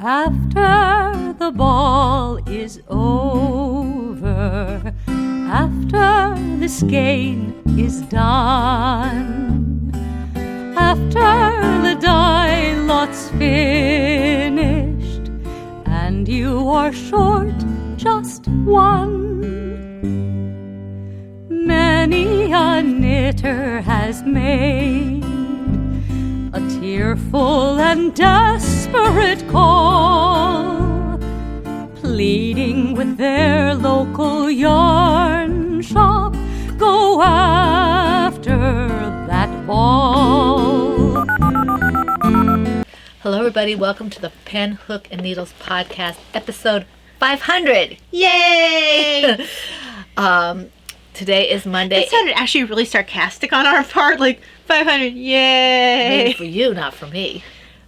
After the ball is over, after the skein is done, after the die lot's finished, and you are short just one, many a knitter has made a tearful and desperate call, pleading with their local yarn shop, go after that ball. Hello everybody, welcome to the Pen, Hook, and Needles podcast, episode 500. Yay! Today is Monday. It sounded actually really sarcastic on our part, like 500, yay! Maybe for you, not for me.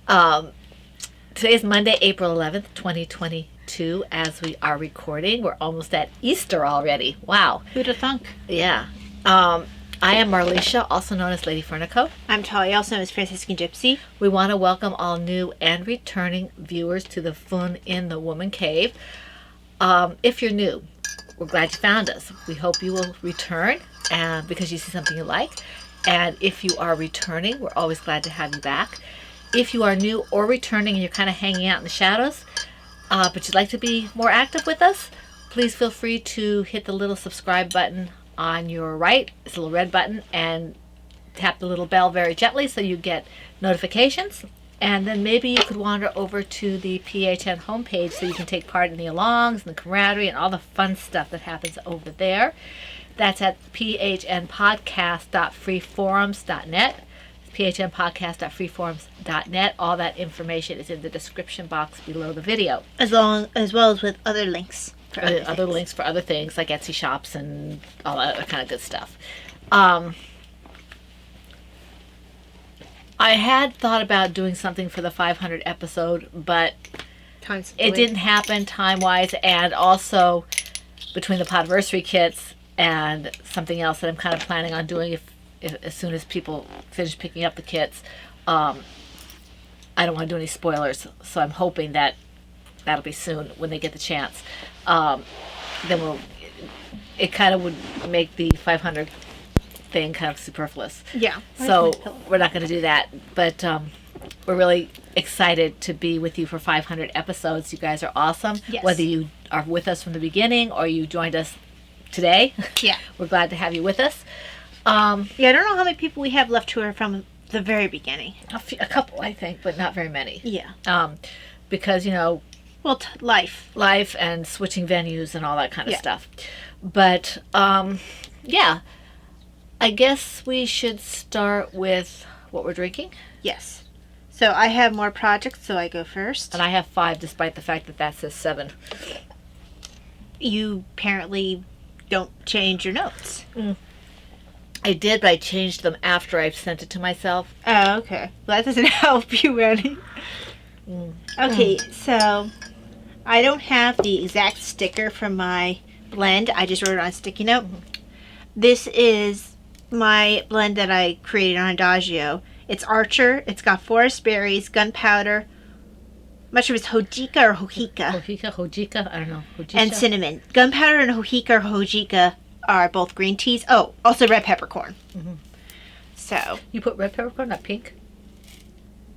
Today is Monday, April 11th, 2022. As we are recording, we're almost at Easter already. Wow. Who'da thunk? Yeah. I am Marlisha, also known as Lady Fernico. I'm Talia, also known as Franciscan Gypsy. We want to welcome all new and returning viewers to the Fun in the Woman Cave. If you're new, we're glad you found us. We hope you will return because you see something you like. And if you are returning, we're always glad to have you back. If you are new or returning and you're kind of hanging out in the shadows, but you'd like to be more active with us, please feel free to hit the little subscribe button on your right. It's a little red button, and tap the little bell very gently so you get notifications. And then maybe you could wander over to the PHN homepage so you can take part in the alongs and the camaraderie and all the fun stuff that happens over there. That's at phnpodcast.freeforums.net. phnpodcast.freeforums.net. All that information is in the description box below the video. As well as with other links. For other links for other things like Etsy shops and all that other kind of good stuff. I had thought about doing something for the 500 episode, but it didn't happen time-wise, and also between the Podversary kits and something else that I'm kind of planning on doing if as soon as people finish picking up the kits. I don't want to do any spoilers, so I'm hoping that that'll be soon when they get the chance. Then it kind of would make the 500 thing kind of superfluous. Yeah. So we're not going to do that, but we're really excited to be with you for 500 episodes. You guys are awesome. Yes. Whether you are with us from the beginning or you joined us today, Yeah. we're glad to have you with us. Yeah, I don't know how many people we have left who are from the very beginning. A couple, I think, but not very many. Yeah. Because, Well, life. life and switching venues and all that kind of Yeah. stuff. But, yeah. I guess we should start with what we're drinking. Yes. So I have more projects, so I go first. And I have 5, despite the fact that says 7. You apparently don't change your notes. I did, but I changed them after I sent it to myself. Oh, okay. Well, that doesn't help you any. Okay, so I don't have the exact sticker from my blend. I just wrote it on a sticky note. This is my blend that I created on Adagio. It's Archer. It's got forest berries, gunpowder. I'm not sure if it's Hojika or Hojika. Hojika, I don't know. Hojika? And cinnamon. Gunpowder and Hojika or Hojika are both green teas. Oh, also red peppercorn. So You put red peppercorn, not pink?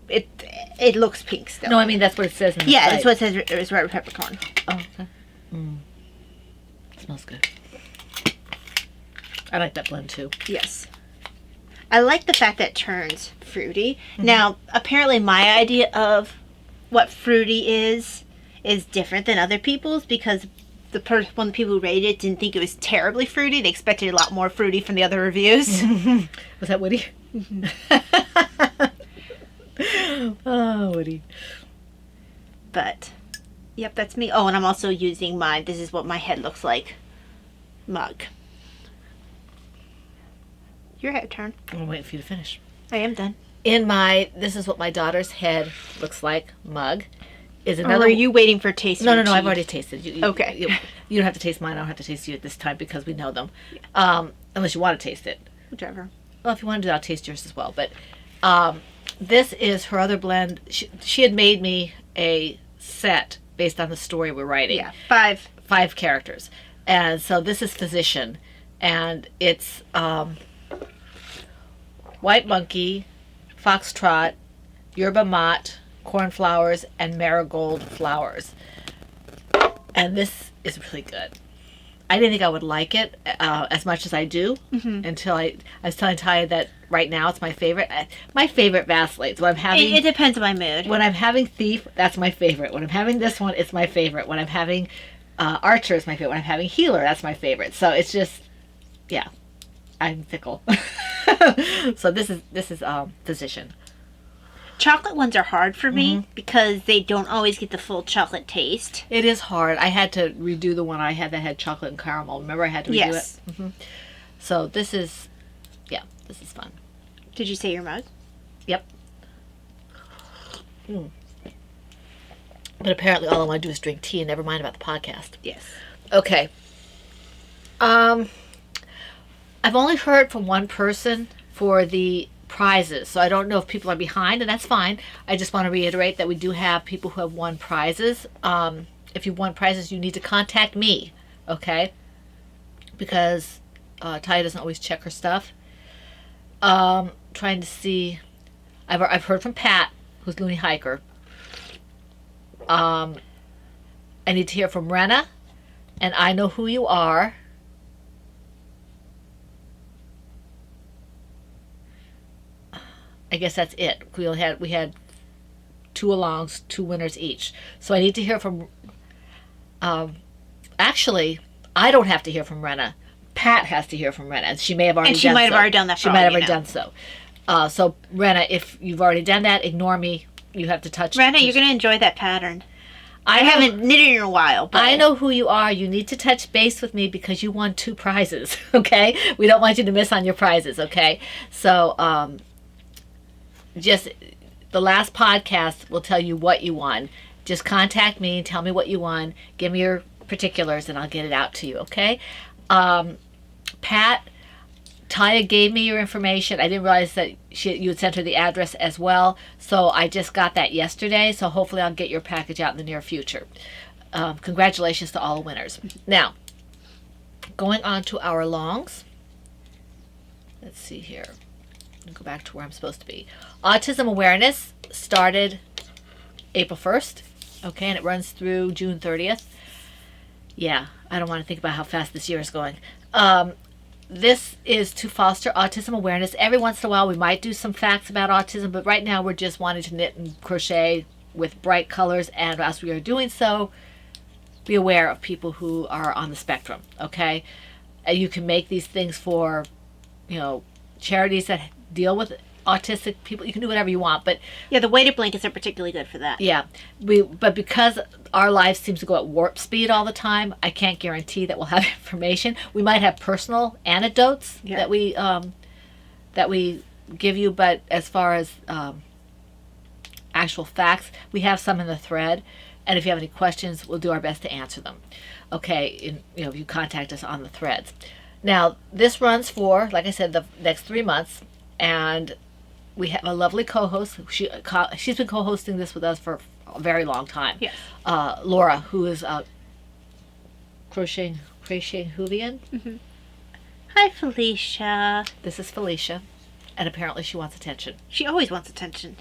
it looks pink still. No, I mean, that's what it says in the Yeah, site. that's what it says. It's red peppercorn. Oh, okay. Smells good. I like that blend, too. Yes. I like the fact that it turns fruity. Now, apparently my idea of what fruity is different than other people's, because one of the people who rated it didn't think it was terribly fruity. They expected a lot more fruity from the other reviews. Was that Woody? Oh, Woody. But, yep, that's me. Oh, and I'm also using this is what my head looks like, mug. Your turn. I'm waiting for you to finish. I am done. In this is what my daughter's head looks like, mug, is Or another... are you waiting for taste? No, I've already tasted. Okay. You don't have to taste mine. I don't have to taste you at this time because we know them. Unless you want to taste it. Whichever. Well, if you want to do it, I'll taste yours as well. But this is her other blend. She had made me a set based on the story we're writing. Yeah, 5. 5 characters. And so this is Physician. And it's White Monkey, Foxtrot, Yerba Mate, Cornflowers, and Marigold Flowers. And this is really good. I didn't think I would like it as much as I do until I was telling Ty that right now it's my favorite. My favorite vacillates. When I'm having It depends on my mood. when I'm having Thief, that's my favorite. When I'm having this one, it's my favorite. When I'm having Archer, it's my favorite. When I'm having Healer, that's my favorite. So it's just, yeah, I'm fickle. So this is Physician. Chocolate ones are hard for me because they don't always get the full chocolate taste. It is hard. I had to redo the one I had that had chocolate and caramel. Remember, I had to redo Yes. it. So this is fun. Did you say your mug? Yep. But apparently, all I want to do is drink tea and never mind about the podcast. Yes. Okay. I've only heard from one person for the prizes, so I don't know if people are behind, and that's fine. I just want to reiterate that we do have people who have won prizes. If you've won prizes, you need to contact me, okay? Because Ty doesn't always check her stuff. Trying to see. I've heard from Pat, who's Looney Hiker. I need to hear from Rena, and I Know Who You Are. I guess that's it. We had 2 alongs, 2 winners each. So I need to hear from. Actually, I don't have to hear from Rena. Pat has to hear from Rena, and she may have already. And she done might have so. already done that. She might have already done so. So Rena, if you've already done that, ignore me. You have to touch. Rena, you're going to enjoy that pattern. I know- haven't knitted in a while, but I Know Who You Are. You need to touch base with me because you won 2 prizes. Okay, we don't want you to miss on your prizes. Okay, so just the last podcast will tell you what you won. Just contact me and tell me what you won. Give me your particulars and I'll get it out to you. Okay, Pat. Taya gave me your information. I didn't realize that you had sent her the address as well. So I just got that yesterday. So hopefully I'll get your package out in the near future. Congratulations to all the winners. Now, going on to our longs. Let's see here. I'll go back to where I'm supposed to be. Autism Awareness started April 1st. Okay, and it runs through June 30th. Yeah, I don't want to think about how fast this year is going. This is to foster autism awareness. Every once in a while, we might do some facts about autism, but right now we're just wanting to knit and crochet with bright colors. And as we are doing so, be aware of people who are on the spectrum, okay? And you can make these things for, charities that deal with autistic people. You can do whatever you want, but yeah, the weighted blankets are particularly good for that. yeah, but because our lives seems to go at warp speed all the time, I can't guarantee that we'll have information. We might have personal anecdotes Yeah. that we give you, but as far as actual facts, we have some in the thread, and if you have any questions, we'll do our best to answer them. Okay, if you contact us on the threads. Now, this runs for, like I said, the next 3 months, and we have a lovely co-host. She's been co-hosting this with us for a very long time. Yes. Laura, who is crocheting Hoovian. Hi, Felicia. This is Felicia, and apparently she wants attention. She always wants attention.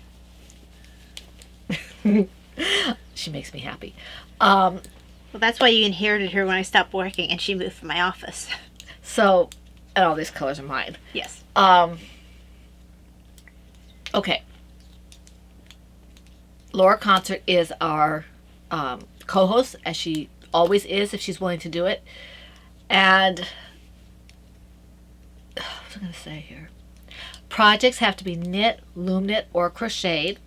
She makes me happy. Well, that's why you inherited her when I stopped working and she moved from my office. So, and all these colors are mine. Yes. Okay. Laura Concert is our co-host, as she always is, if she's willing to do it. And what was I going to say here? Projects have to be knit, loom knit, or crocheted.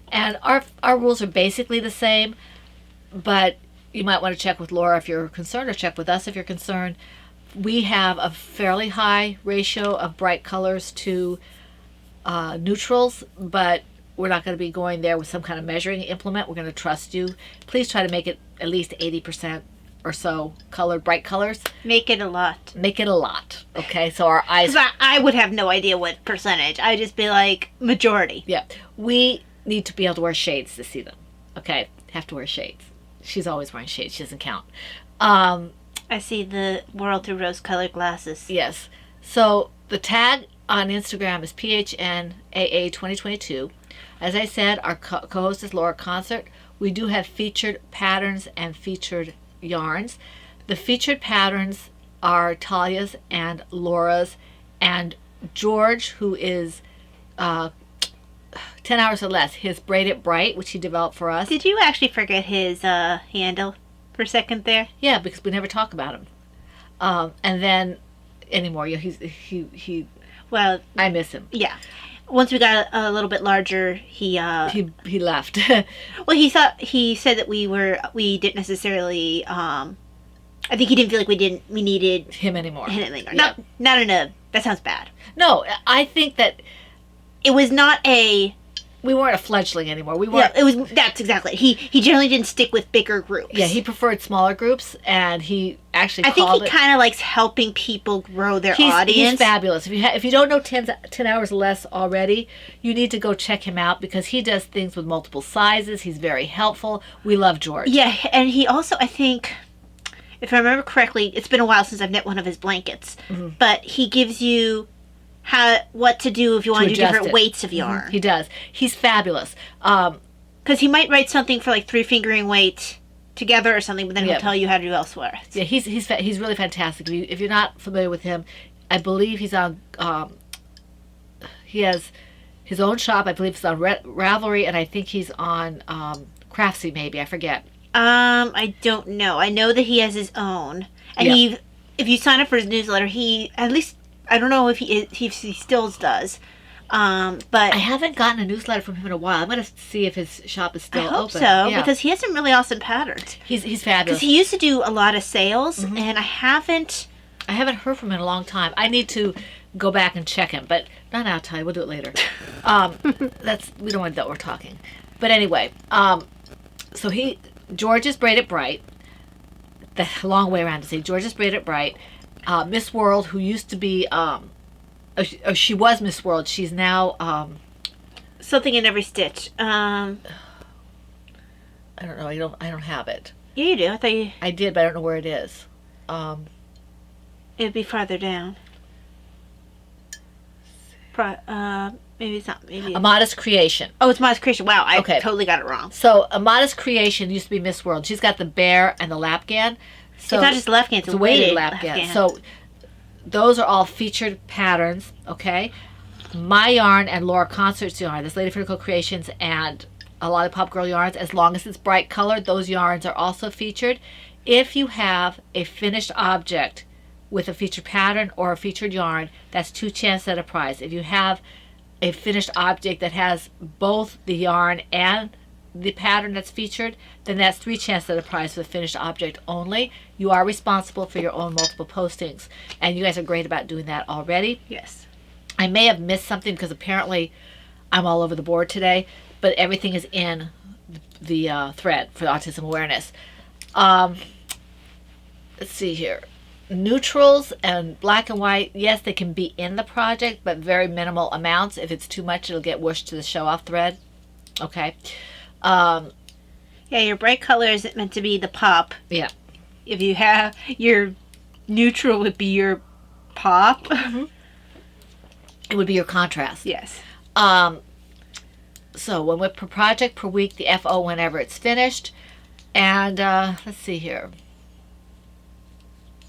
And our rules are basically the same, but you might want to check with Laura if you're concerned, or check with us if you're concerned. We have a fairly high ratio of bright colors to neutrals, but we're not going to be going there with some kind of measuring implement. We're going to trust you. Please try to make it at least 80% or so colored, bright colors. Make it a lot. Make it a lot, okay? So our eyes... 'Cause I would have no idea what percentage. I'd just be like, majority. Yeah. We need to be able to wear shades to see them, okay? have to wear shades. She's always wearing shades. She doesn't count. I see the world through rose-colored glasses. Yes. So the tag on Instagram is PHNAA 2022. As I said, our co-host is Laura Concert. We do have featured patterns and featured yarns. The featured patterns are Talia's and Laura's, and George, who is 10 Hours or Less, his Braid It Bright, which he developed for us. Did you actually forget his handle for a second there? Yeah, because we never talk about him. And then anymore, he. Well, I miss him. yeah. Once we got a little bit larger, He left. well, he said that we didn't necessarily. I think he didn't feel like we needed him anymore. him anymore. Yeah. Not in a. That sounds bad. No, I think that It was not a. we weren't a fledgling anymore. We Yeah, weren't. it was. That's exactly it. He generally didn't stick with bigger groups. Yeah, he preferred smaller groups, and he actually I think called he it. kind of likes helping people grow their He's audience. fabulous. If you don't know 10 Hours or Less already, you need to go check him out because he does things with multiple sizes. He's very helpful. We love George. Yeah, and he also, I think, if I remember correctly, it's been a while since I've knit one of his blankets, Mm-hmm. but he gives you what to do if you want to do adjust different it. weights of yarn. He does. He's fabulous. Because he might write something for like 3 fingering weight together or something, but then Yeah. he'll tell you how to do elsewhere. Yeah, he's really fantastic. If you're not familiar with him, I believe he's on. He has his own shop. I believe it's on Ravelry, and I think he's on Craftsy. Maybe I forget. I don't know. I know that he has his own, and Yeah. if you sign up for his newsletter, he at least I don't know if he still does, but I haven't gotten a newsletter from him in a while. I'm gonna see if his shop is I still hope open. so Yeah. because he has some really awesome patterns. he's Because fabulous. he used to do a lot of sales, Mm-hmm. and I haven't. I haven't heard from him in a long time. I need to go back and check him, but not now, Ty. We'll do it later. We don't want that we're talking. But anyway, so George's Braid It Bright. The long way around to say George's Braid It Bright. Miss World, who used to be, she was Miss World. She's now, Something in every stitch. I don't know. I don't have it. Yeah, you do. I thought I did, but I don't know where it is. it'd be farther down. Maybe it's not. Maybe. A Modest Creation. Oh, it's Modest Creation. Wow, I Okay. totally got it wrong. So A Modest Creation used to be Miss World. She's got the bear and the lapgan. So It's not just left hand; it's a weighted lapgan. So those are all featured patterns. Okay, my yarn and Laura Concert's yarn. This Lady Vertical Creations and a lot of Pop Girl yarns. As long as it's bright colored, those yarns are also featured. If you have a finished object with a featured pattern or a featured yarn, that's 2 chances at a prize. If you have a finished object that has both the yarn and the pattern that's featured, then that's 3 chances at a prize for the finished object only. You are responsible for your own multiple postings, and you guys are great about doing that already. Yes. I may have missed something because apparently I'm all over the board today, but everything is in the thread for autism awareness. Let's see here. Neutrals and black and white, yes, they can be in the project, but very minimal amounts. If it's too much, it'll get whooshed to the show off thread. Okay. Yeah, your bright color isn't meant to be the pop. Yeah. If you have your neutral would be your pop. It would be your contrast. Yes. So when we're per project per week, the FO whenever it's finished. And let's see here.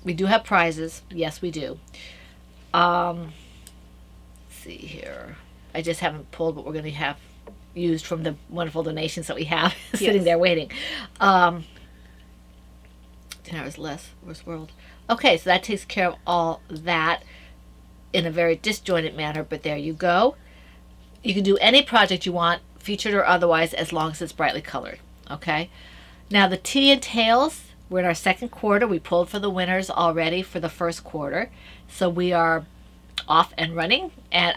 We do have prizes. Yes, we do. Let's see here. I just haven't pulled what we're going to have used from the wonderful donations that we have sitting Yes. there waiting. 10 Hours Less, Worst World. Okay, so that takes care of all that in a very disjointed manner, but there you go. You can do any project you want, featured or otherwise, as long as it's brightly colored. Okay? Now the Tea and Tails, we're in our second quarter. We pulled for the winners already for the first quarter. So we are off and running. And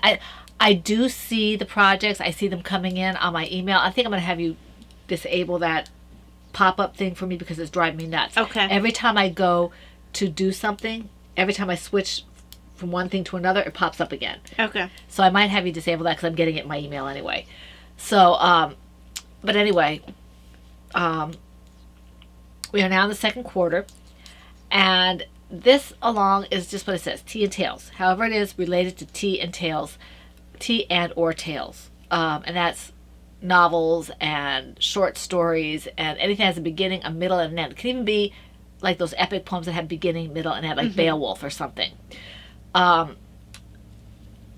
I do see the projects. I see them coming in on my email. I think I'm going to have you disable that pop-up thing for me because it's driving me nuts. Okay. Every time I go to do something, every time I switch from one thing to another, it pops up again. Okay. So I might have you disable that because I'm getting it in my email anyway. So, but anyway, We are now in the second quarter, and this along is just what it says, tea and tails. However, it is related to tea and tails, tea and or tales, and that's novels and short stories and anything that has a beginning, a middle, and an end. It can even be like those epic poems that have beginning, middle, and end, like Beowulf or something.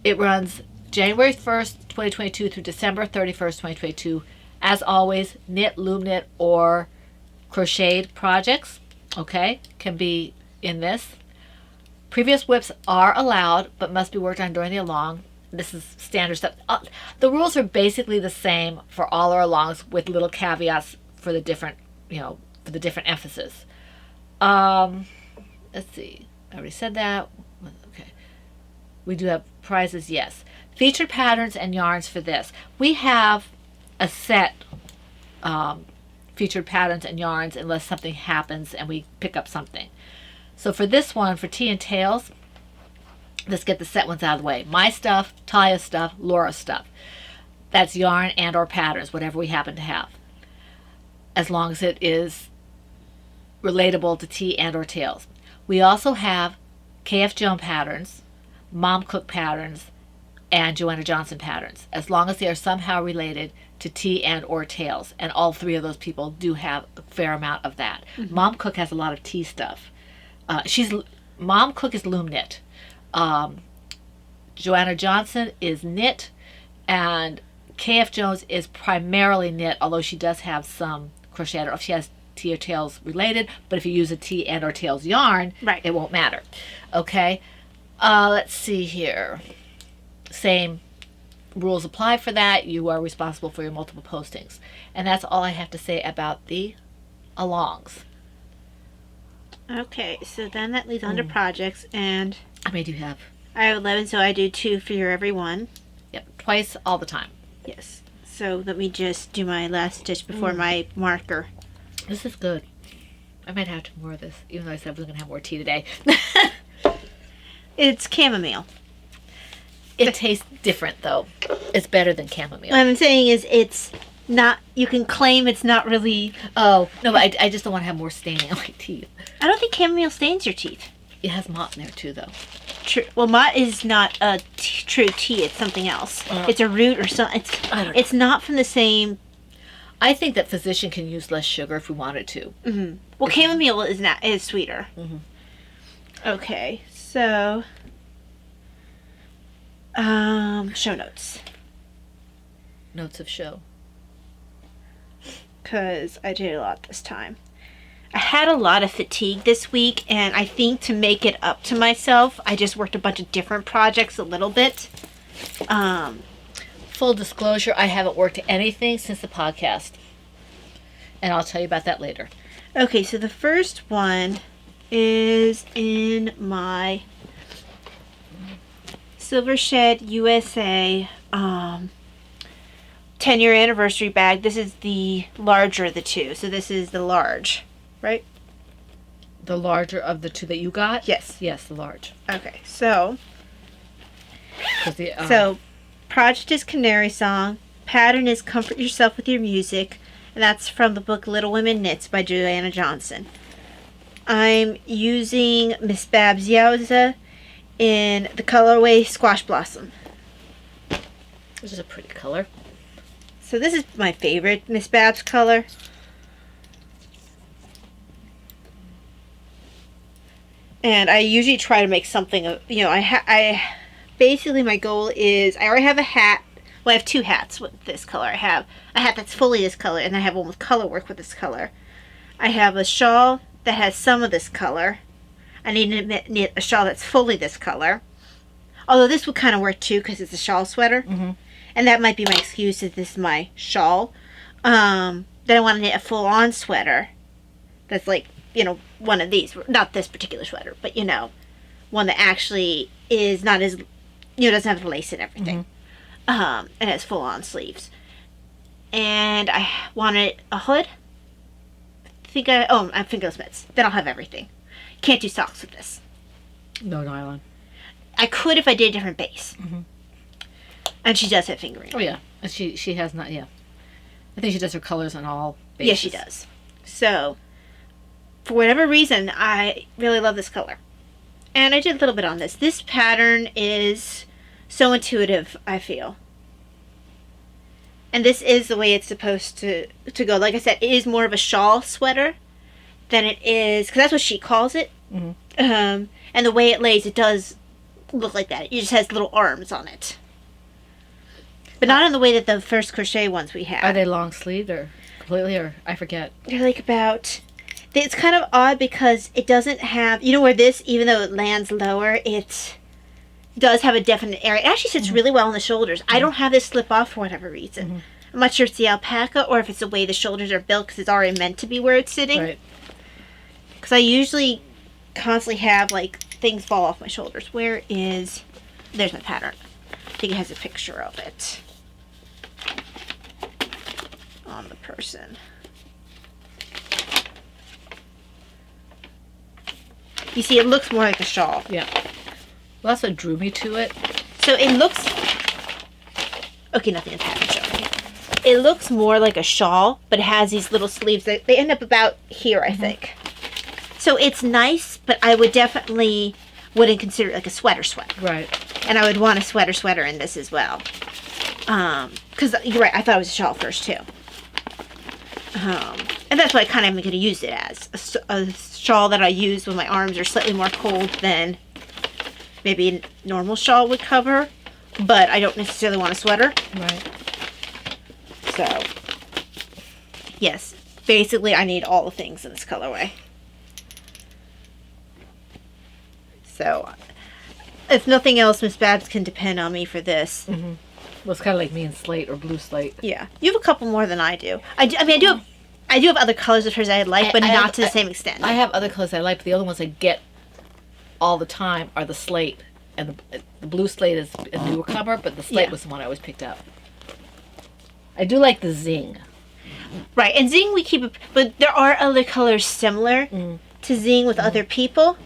It runs January 1st, 2022 through December 31st, 2022. As always, knit, loom knit, or crocheted projects, okay, can be in this. Previous whips are allowed, but must be worked on during the along. This is standard stuff. The rules are basically the same for all our alongs, with little caveats for the different, for the different emphasis. Let's see. I already said that. Okay. We do have prizes, yes. Featured patterns and yarns for this. We have a set featured patterns and yarns unless something happens and we pick up something. So for this one, for Tea and Tails, let's get the set ones out of the way. My stuff, Taya's stuff, Laura's stuff. That's yarn and or patterns, whatever we happen to have. As long as it is relatable to Tea and or Tails. We also have KF Joan patterns, Mom Cook patterns, and Joanna Johnson patterns, as long as they are somehow related to Tea and or Tails. And all three of those people do have a fair amount of that. Mm-hmm. Mom Cook has a lot of tea stuff. Mom Cook is loom knit. Joanna Johnson is knit, and KF Jones is primarily knit, although she does have some crochet. I don't know if she has tea or tails related, but if you use a tea and or tails yarn, right, it won't matter. Okay, let's see here. Same rules apply for that. You are responsible for your multiple postings. And that's all I have to say about the alongs. Okay, so then that leads on to projects, and how many do you have? I have 11, so I do 2 for your every one. Yep, twice all the time. Yes. So let me just do my last stitch before my marker. This is good. I might have more of this, even though I said I was going to have more tea today. It's chamomile. It tastes different, though. It's better than chamomile. What I'm saying is it's not, you can claim it's not really... Oh, no, but I just don't want to have more staining on my teeth. I don't think chamomile stains your teeth. It has mott in there, too, though. True. Well, mott is not a true tea. It's something else. It's a root or something. It's not from the same... I think that physician can use less sugar if we wanted to. Mm-hmm. Well, chamomile is sweeter. Mm-hmm. Okay, so... show notes. Notes of show. Because I did a lot this time. I had a lot of fatigue this week, and I think to make it up to myself, I just worked a bunch of different projects a little bit. Full disclosure, I haven't worked anything since the podcast. And I'll tell you about that later. Okay, so the first one is in my Silver Shed USA 10-year anniversary bag. This is the larger of the two. So this is the large, right? The larger of the two that you got? Yes. Yes, the large. Okay, so... The, so, project is Canary Song. Pattern is Comfort Yourself with Your Music. And that's from the book Little Women Knits by Joanna Johnson. I'm using Miss Babs Yowza in the colorway Squash Blossom. Which is a pretty color. So this is my favorite Miss Babs color. And I usually try to make something of, I basically my goal is, I already have a hat. Well, I have 2 hats with this color. I have a hat that's fully this color, and I have one with color work with this color. I have a shawl that has some of this color. I need to knit a shawl that's fully this color. Although this would kind of work too, because it's a shawl sweater. Mm-hmm. And that might be my excuse if this is my shawl. Then I want to knit a full-on sweater that's like, one of these. Not this particular sweater, but, one that actually is not as, doesn't have the lace and everything. Mm-hmm. And has full-on sleeves. And I wanted a hood. I'm fingerless mitts. Then I'll have everything. Can't do socks with this. No nylon. I could if I did a different base. Mm-hmm. And she does have fingering. Oh, yeah. She has not, yeah. I think she does her colors on all basis. Yes, she does. So, for whatever reason, I really love this color. And I did a little bit on this. This pattern is so intuitive, I feel. And this is the way it's supposed to go. Like I said, it is more of a shawl sweater than it is, because that's what she calls it. Mhm. And the way it lays, it does look like that. It just has little arms on it. But not in the way that the first crochet ones we had. Are they long sleeved or completely, or I forget? They're like about... It's kind of odd because it doesn't have... You know where this, even though it lands lower, it does have a definite area. It actually sits really well on the shoulders. I don't have this slip off for whatever reason. I'm not sure it's the alpaca or if it's the way the shoulders are built because it's already meant to be where it's sitting. Right. Because I usually constantly have, like, things fall off my shoulders. Where is... There's my pattern. I think it has a picture of it on the person. You see, it looks more like a shawl. Yeah. Well, that's what drew me to it. So it looks... Okay, nothing is happening. Showing. It looks more like a shawl, but it has these little sleeves. They end up about here, I think. So it's nice, but I would definitely wouldn't consider it like a sweater. Right. And I would want a sweater in this as well. Because you're right, I thought it was a shawl first too. And that's what I kind of am going to use it as. A shawl that I use when my arms are slightly more cold than maybe a normal shawl would cover. But I don't necessarily want a sweater. Right. So, yes. Basically, I need all the things in this colorway. So, if nothing else, Miss Babs can depend on me for this. Well, it's kind of like me in slate or blue slate. Yeah. You have a couple more than I do. I do have other colors of hers I like, but not to the same extent. I have other colors I like, but the other ones I get all the time are the slate. And the blue slate is a newer cover, but the slate was the one I always picked up. I do like the Zing. Right, and Zing we keep, but there are other colors similar to Zing with other people.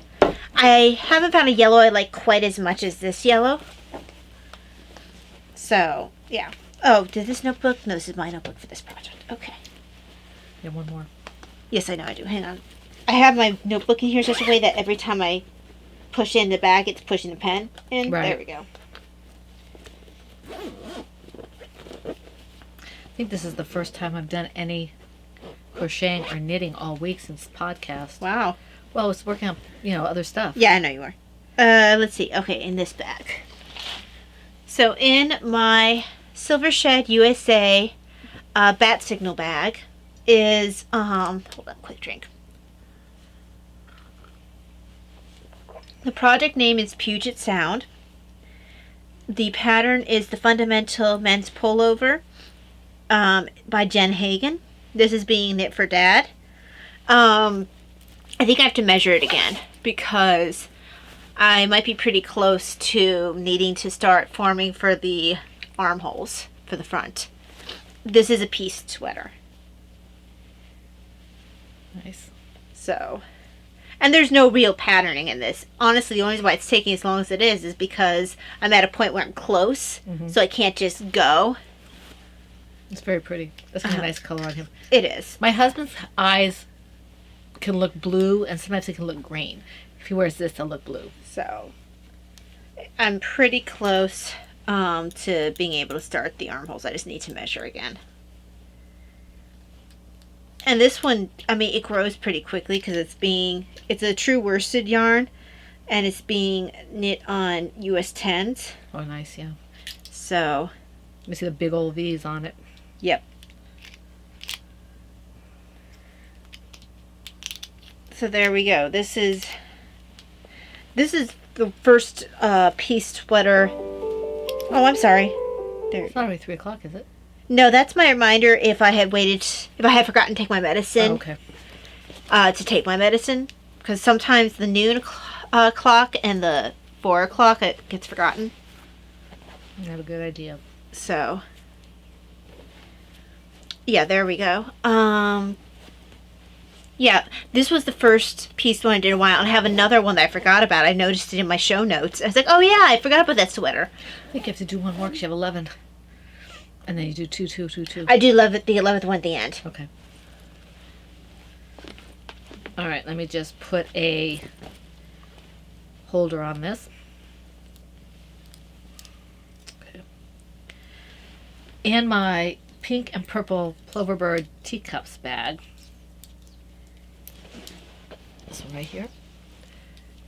I haven't found a yellow I like quite as much as this yellow. So, yeah. Oh, did this notebook? No, this is my notebook for this project. Okay. Yeah, one more. Yes, I know I do. Hang on. I have my notebook in here such a way that every time I push in the bag, it's pushing the pen in. Right. There we go. I think this is the first time I've done any crocheting or knitting all week since the podcast. Wow. Well, I was working on, other stuff. Yeah, I know you are. Let's see. Okay, in this bag. So in my Silver Shed USA bat signal bag is hold on, quick drink. The project name is Puget Sound. The pattern is the Fundamental Men's Pullover by Jen Hagen. This is being knit for Dad. I think I have to measure it again because I might be pretty close to needing to start forming for the armholes for the front. This is a pieced sweater. Nice. So, and there's no real patterning in this. Honestly, the only reason why it's taking as long as it is because I'm at a point where I'm close, so I can't just go. It's very pretty. That's a nice color on him. It is. My husband's eyes can look blue, and sometimes they can look green. If he wears this, they'll look blue. So, I'm pretty close to being able to start the armholes. I just need to measure again. And this one, I mean, it grows pretty quickly because it's a true worsted yarn, and it's being knit on US 10s. Oh, nice, yeah. So, Let me see the big old V's on it. yep. So there we go. This is the first piece sweater. Oh, I'm sorry. There. It's not really 3 o'clock, is it? No, that's my reminder if I had forgotten to take my medicine. Oh, okay. To take my medicine. Because sometimes the noon clock and the 4 o'clock, it gets forgotten. You have a good idea. So, yeah, there we go. Yeah, this was the first piece one I did in a while. And I have another one that I forgot about. I noticed it in my show notes. I was like, oh yeah, I forgot about that sweater. I think you have to do one more because you have 11. And then you do 2, 2, 2, 2. I do love it, the 11th one at the end. Okay. All right, let me just put a holder on this. Okay. And my pink and purple Ploverbird teacups bag. This one right here.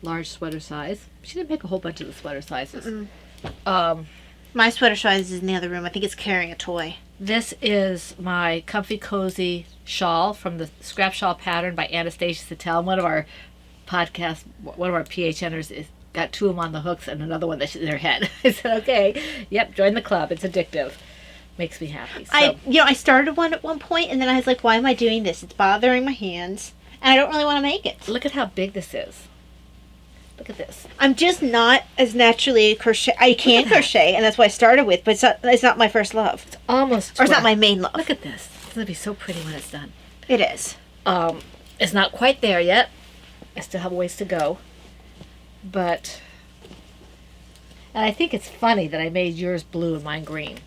Large sweater size. She didn't make a whole bunch of the sweater sizes. My sweater size is in the other room. I think it's carrying a toy. This is my comfy cozy shawl from the scrap shawl pattern by Anastasia Sattel. One of our PHNers got 2 of them on the hooks and another one that's in their head. I said, okay, yep, join the club. It's addictive. Makes me happy. So, I started one at one point, and then I was like, why am I doing this? It's bothering my hands, and I don't really want to make it. look at how big this is. Look at this. I'm just not as naturally crochet. I can crochet, and that's what I started with, but it's not my first love. Almost. Or it's not my main love. Look at this. It's going to be so pretty when it's done. It is. It's not quite there yet. I still have a ways to go. But, and I think it's funny that I made yours blue and mine green.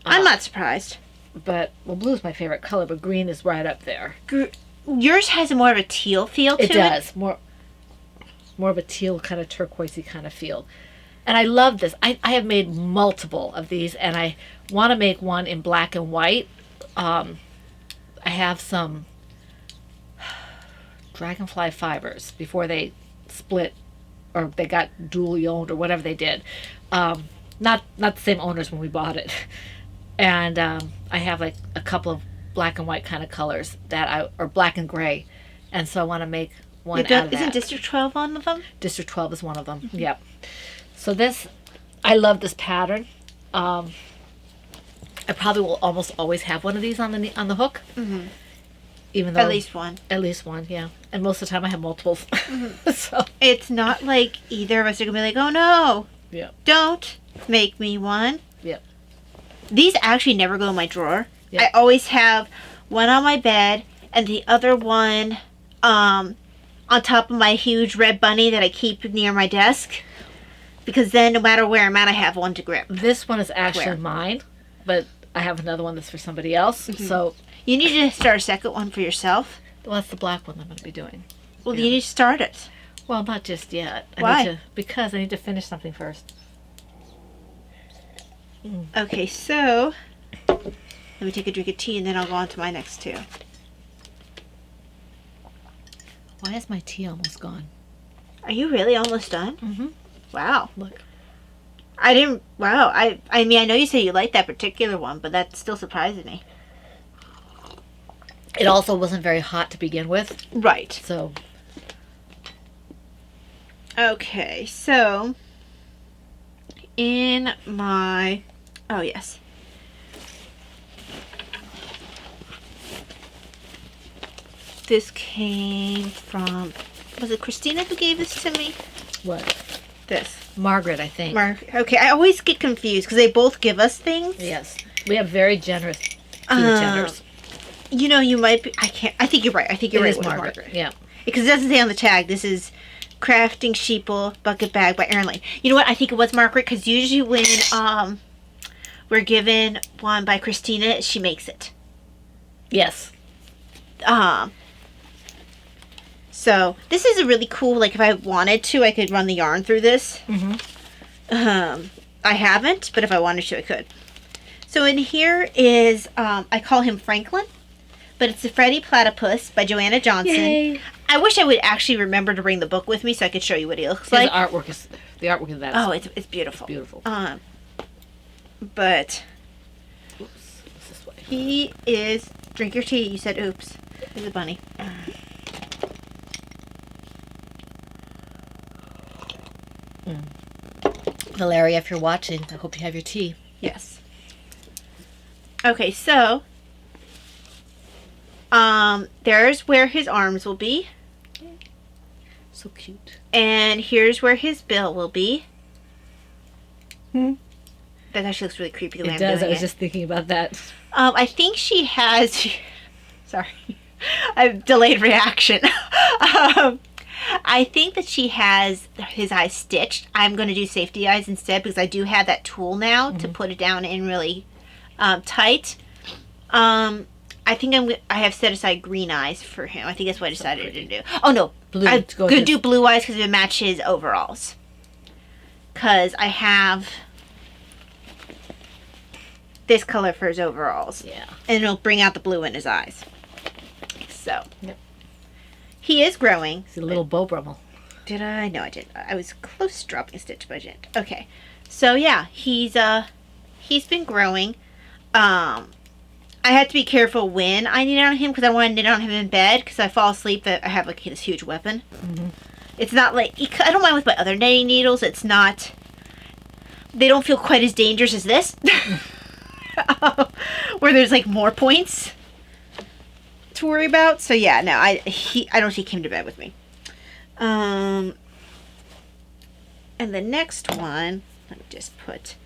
I'm not surprised. But, well, blue is my favorite color, but green is right up there. Yours has more of a teal feel to it. It does. More of a teal kind of turquoisey kind of feel. And I love this. I have made multiple of these, and I want to make one in black and white. I have some Dragonfly fibers before they split or they got dually owned or whatever they did. Not the same owners when we bought it. And I have like a couple of black and white kind of colors or black and gray. And so I want to make one out of that. Isn't District 12 one of them? District 12 is one of them. Yep. So I love this pattern. I probably will almost always have one of these on the hook. Mm-hmm. Even though At least one, yeah. And most of the time I have multiples. Mm-hmm. So it's not like either of us are gonna be like, oh no, yeah, don't make me one. Yep. These actually never go in my drawer. Yep. I always have one on my bed and the other one on top of my huge red bunny that I keep near my desk. Because then no matter where I'm at, I have one to grip. This one is actually mine, but I have another one that's for somebody else. Mm-hmm. So you need to start a second one for yourself. Well, that's the black one I'm going to be doing. Well, you need to start it. Well, not just yet. Why? Because I need to finish something first. Okay, so let me take a drink of tea and then I'll go on to my next two. Why is my tea almost gone? Are you really almost done? Mm-hmm. Wow. Look. Wow. I mean, I know you said you liked that particular one, but that still surprises me. It also wasn't very hot to begin with. Right. So. Okay, so in my... Oh, yes. This came from... Was it Christina who gave this to me? What? This. Margaret, I think. Okay, I always get confused because they both give us things. Yes. We have very generous tenders. You know, you might be... I think you're right. I think you're right with Margaret. Yeah. Because it doesn't say on the tag, this is Crafting Sheeple Bucket Bag by Erin Lane. You know what? I think it was Margaret because usually when we're given one by Christina, she makes it. Yes. So this is a really cool, like if I wanted to, I could run the yarn through this. Mm-hmm. I haven't, but if I wanted to, I could. So in here is, I call him Franklin, but it's the Freddy Platypus by Joanna Johnson. Yay. I wish I would actually remember to bring the book with me so I could show you what he looks like. The artwork of that. Oh, it's beautiful. It's beautiful. But oops, this way. He is. Drink your tea. You said oops. There's a bunny. Valeria, if you're watching, I hope you have your tea. Yes. Okay, so there's where his arms will be. So cute. And here's where his bill will be. That actually looks really creepy the way I'm doing it. It does. I was just thinking about that. I think she has... Sorry. I've delayed reaction. I think that she has his eyes stitched. I'm going to do safety eyes instead because I do have that tool now to put it down in really tight. I I think I have set aside green eyes for him. I think that's what I decided to do. Oh no, Blue. I'm Go gonna ahead. do blue eyes because it would match his overalls. Cause I have this color for his overalls, Yeah. and it'll bring out the blue in his eyes. So, Yep. he is growing. He's a little Beau Brummel. Did I? No, I didn't. I was close to dropping a stitch, but I didn't. Okay, so yeah, he's been growing. I had to be careful when I knit on him because I want to knit on him in bed because I fall asleep that I have like this huge weapon. It's not like I don't mind with my other knitting needles. It's not. They don't feel quite as dangerous as this, where there's like more points to worry about. So yeah, no, I don't take him to bed with me. And the next one, let me just put.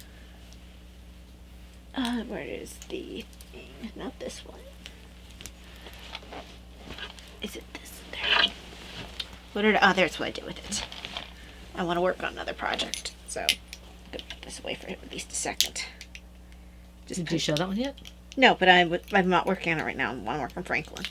Where is the thing? Not this one. Is it this? There. There's what I did with it. I want to work on another project, so I'm gonna put this away for at least a second. Did you show that one yet? No, but I'm not working on it right now. I want to work on Franklin.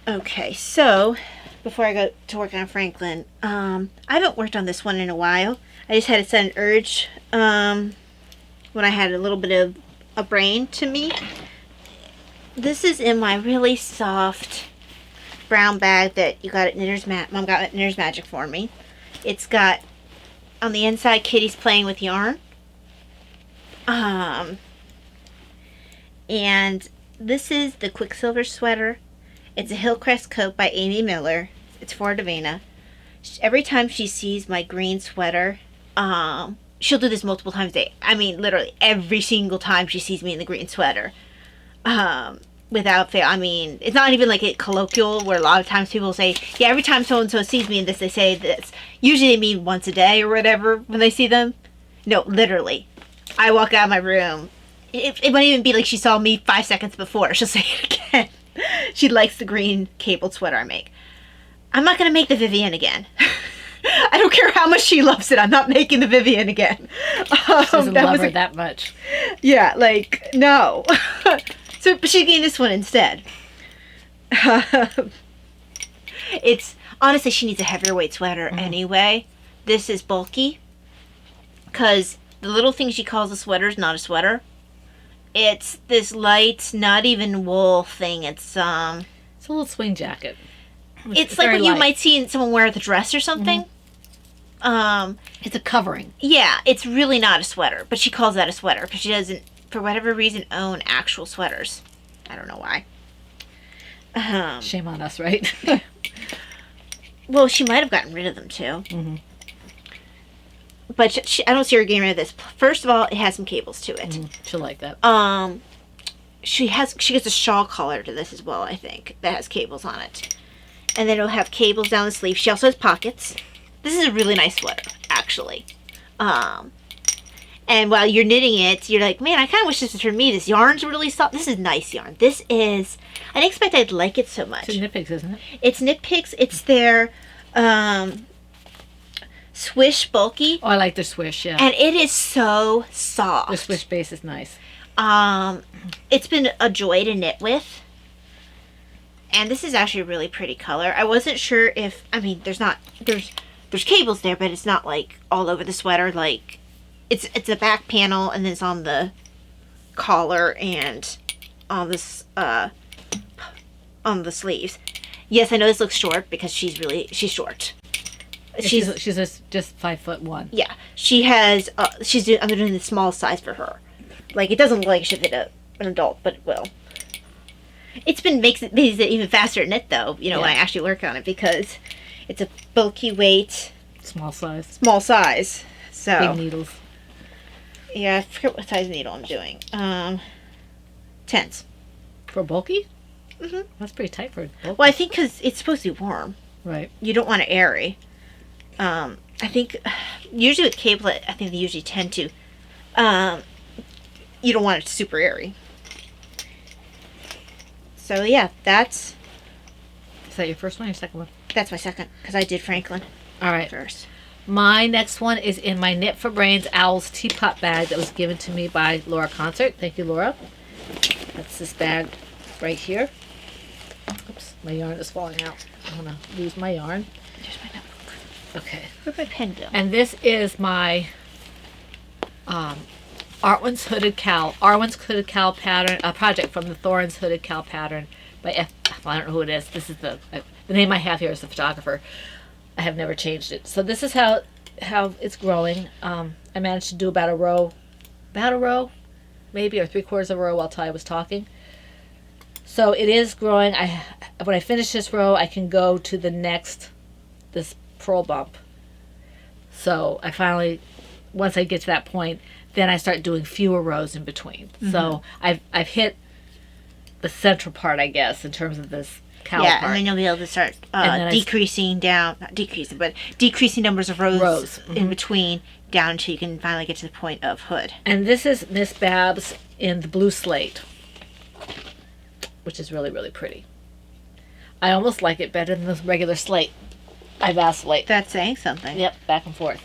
Okay, so before I go to work on Franklin, I haven't worked on this one in a while. I just had a sudden urge when I had a little bit of a brain to me. This is in my really soft brown bag that you got at Mom got at Knitter's Magic for me. It's got on the inside kitties playing with yarn. And this is the Quicksilver sweater. It's a Hillcrest coat by Amy Miller. It's for Davina. Every time she sees my green sweater, she'll do this multiple times a day. I mean, literally every single time she sees me in the green sweater. Without fail. I mean, it's not even like a colloquial where a lot of times people say, yeah, every time so-and-so sees me in this, they say this. Usually they mean once a day or whatever when they see them. No, literally. I walk out of my room. It might even be like she saw me 5 seconds before. She'll say it again. She likes the green cabled sweater I make. I'm not going to make the Vivienne again. I don't care how much she loves it. I'm not making the Vivienne again. She doesn't love her that much. Yeah, like, no. So, but she's getting this one instead. It's, honestly, she needs a heavier weight sweater anyway. This is bulky. Because the little thing she calls a sweater is not a sweater. It's this light, not even wool thing. It's It's a little swing jacket. it's like what you might see someone wear with a dress or something. It's a covering. Yeah, it's really not a sweater, but she calls that a sweater because she doesn't, for whatever reason, own actual sweaters. I don't know why. Shame on us, right? Well, she might have gotten rid of them too. But I don't see her getting rid of this. First of all, it has some cables to it. She'll like that. She gets a shawl collar to this as well, I think, that has cables on it. And then it'll have cables down the sleeve. She also has pockets. This is a really nice sweater, actually. And while you're knitting it, you're like, man, I kind of wish this was for me. This yarn's really soft. This is nice yarn. This is, I didn't expect I'd like it so much. It's Knit Picks, isn't it? It's Knit Picks. It's their Swish Bulky. Oh, I like the swish, yeah. And it is so soft. The swish base is nice. It's been a joy to knit with. And this is actually a really pretty color. I wasn't sure if, I mean, there's cables there, but it's not like all over the sweater. Like, it's a back panel, and then it's on the collar and on this, on the sleeves. Yes, I know this looks short because she's short. She's just 5'1". Yeah, she has. I'm doing the small size for her. Like, it doesn't look like it should fit an adult, but it will. Makes it even faster to knit though. You know, when I actually work on it because it's a bulky weight, Small size. small size. So Big needles. yeah, I forget what size needle I'm doing. 10s. For bulky? Mhm. That's pretty tight for bulky. Well, I think because it's supposed to be warm. Right. You don't want it airy. I think usually with cable, I think they usually tend to. You don't want it super airy. So yeah, that's Is that your first one or your second one? my second because I did Franklin All right. first. My next one is in my Knit for Brains Owls teapot bag that was given to me by Laura Concert. Thank you, Laura. That's this bag right here. Oops, my yarn is falling out. I'm going to lose my yarn. There's my notebook. Okay. Where'd my pen go? And this is my Arwen's Hooded Cow. Arwen's Hooded Cow pattern, a project from the Thorin's Hooded Cow pattern by I don't know who it is. This is the name I have here is the photographer. I have never changed it. So this is how it's growing. I managed to do about a row, maybe, or 3/4 of a row while Ty was talking. So it is growing. When I finish this row, I can go to the next, this purl bump. So I finally, once I get to that point, then I start doing fewer rows in between. So I've hit the central part, I guess, in terms of this cow part. And then you'll be able to start then decreasing numbers of rows in between down until you can finally get to the point of hood. And this is Miss Babs in the blue slate, which is really, really pretty. I almost like it better than the regular slate. I vacillate. That's saying something. Yep, back and forth.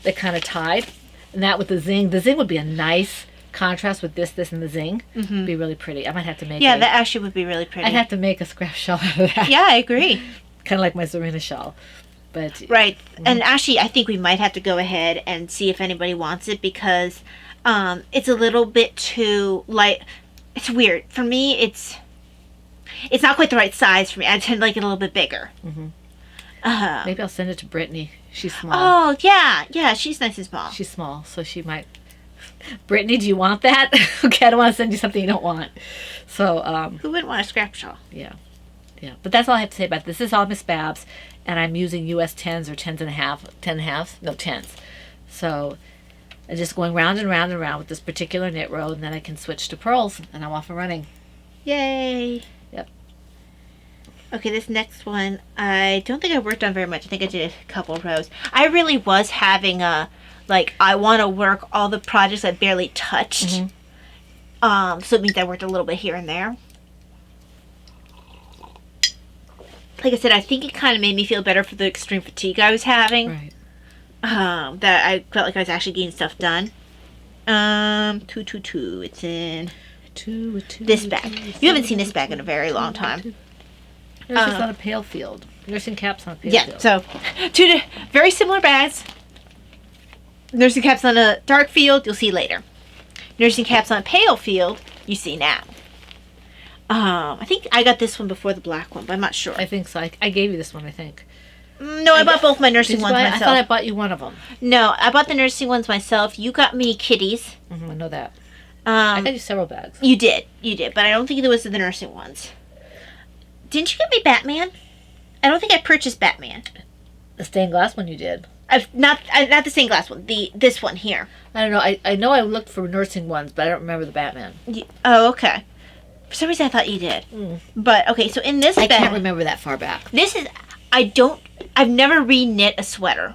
They kind of tied. And that with the zing. The zing would be a nice contrast with this, and the zing. Be really pretty. I might have to make that actually would be really pretty. I'd have to make a scrap shawl out of that. Yeah, I agree. Kind of like my Serena shawl. But right. And actually, I think we might have to go ahead and see if anybody wants it because it's a little bit too light. It's weird. For me, it's not quite the right size for me. I tend to like it a little bit bigger. Maybe I'll send it to Brittany. She's small. Oh, yeah, she's nice and small. She's small, so she might. Brittany, do you want that? Okay, I don't want to send you something you don't want. So, who wouldn't want a scrap shawl? Yeah. But that's all I have to say about it. This is all Miss Babs, and I'm using US 10s or 10s. So, I'm just going round and round and round with this particular knit row, and then I can switch to pearls, and I'm off and running. Yay! Yep. Okay, this next one, I don't think I worked on very much. I think I did a couple of rows. I really was having I want to work all the projects I barely touched. So it means I worked a little bit here and there. Like I said, I think it kind of made me feel better for the extreme fatigue I was having. Right. That I felt like I was actually getting stuff done. 222. It's in this bag. You haven't seen this bag in a very long time. Nurses on a pale field. Nursing caps on a pale field. So two very similar bags. Nursing caps on a dark field, you'll see later. Nursing caps on a pale field, you see now. I think I got this one before the black one, but I'm not sure. I think so. I gave you this one, I think. No, I bought both my nursing ones myself. I thought I bought you one of them. No, I bought the nursing ones myself. You got me kitties. I know that. I got you several bags. You did, but I don't think there was the nursing ones. Didn't you get me Batman? I don't think I purchased Batman. The stained glass one you did. Not the stained glass one. This one here. I don't know. I know I looked for nursing ones, but I don't remember the Batman. Oh, okay. For some reason I thought you did. But okay, so in this bag, I can't remember that far back. This is I've never re-knit a sweater.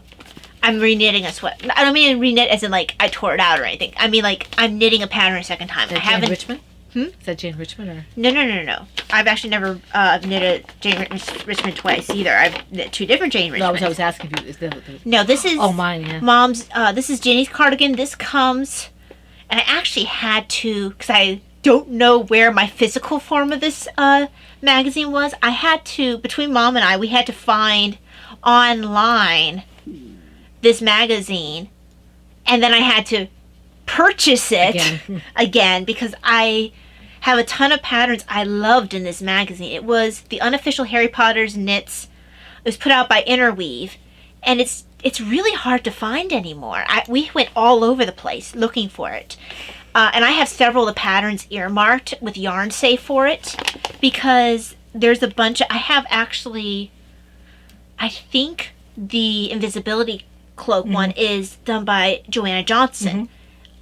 I'm re-knitting a sweater. I don't mean re-knit as in like I tore it out or anything. I mean like I'm knitting a pattern a second time. Is that Jane Richmond? Is that Jane Richmond or? No. I've actually never knit a Jane Richmond twice either. I've knit two different Jane Richmonds. No, I was asking if you. No, this is. Oh, mine. Yeah. Mom's. This is Jenny's cardigan. This comes, and I actually had to because I don't know where my physical form of this magazine was. I had to between Mom and I, we had to find online this magazine, and then I had to purchase it again because I have a ton of patterns I loved in this magazine. It was the unofficial Harry Potter's Knits. It was put out by Interweave, and it's really hard to find anymore. We went all over the place looking for it, and I have several of the patterns earmarked with Yarn Safe for it because there's a bunch. I have actually, I think the invisibility cloak one is done by Joanna Johnson.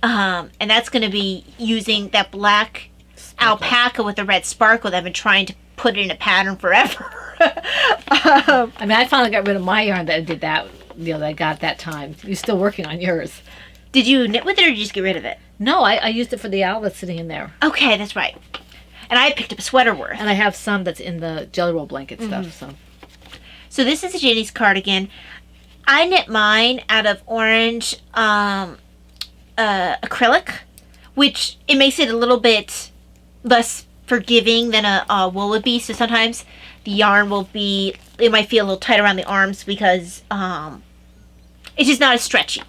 And that's going to be using that black alpaca with the red sparkle that I've been trying to put in a pattern forever. I mean, I finally got rid of my yarn that did that, that I got that time. You're still working on yours. Did you knit with it or did you just get rid of it? No, I used it for the owl that's sitting in there. Okay, that's right. And I picked up a sweater worth. And I have some that's in the jelly roll blanket stuff. So this is a Jenny's cardigan. I knit mine out of orange acrylic, which it makes it a little bit less forgiving than a wool would be. So sometimes the yarn it might feel a little tight around the arms because it's just not as stretchy.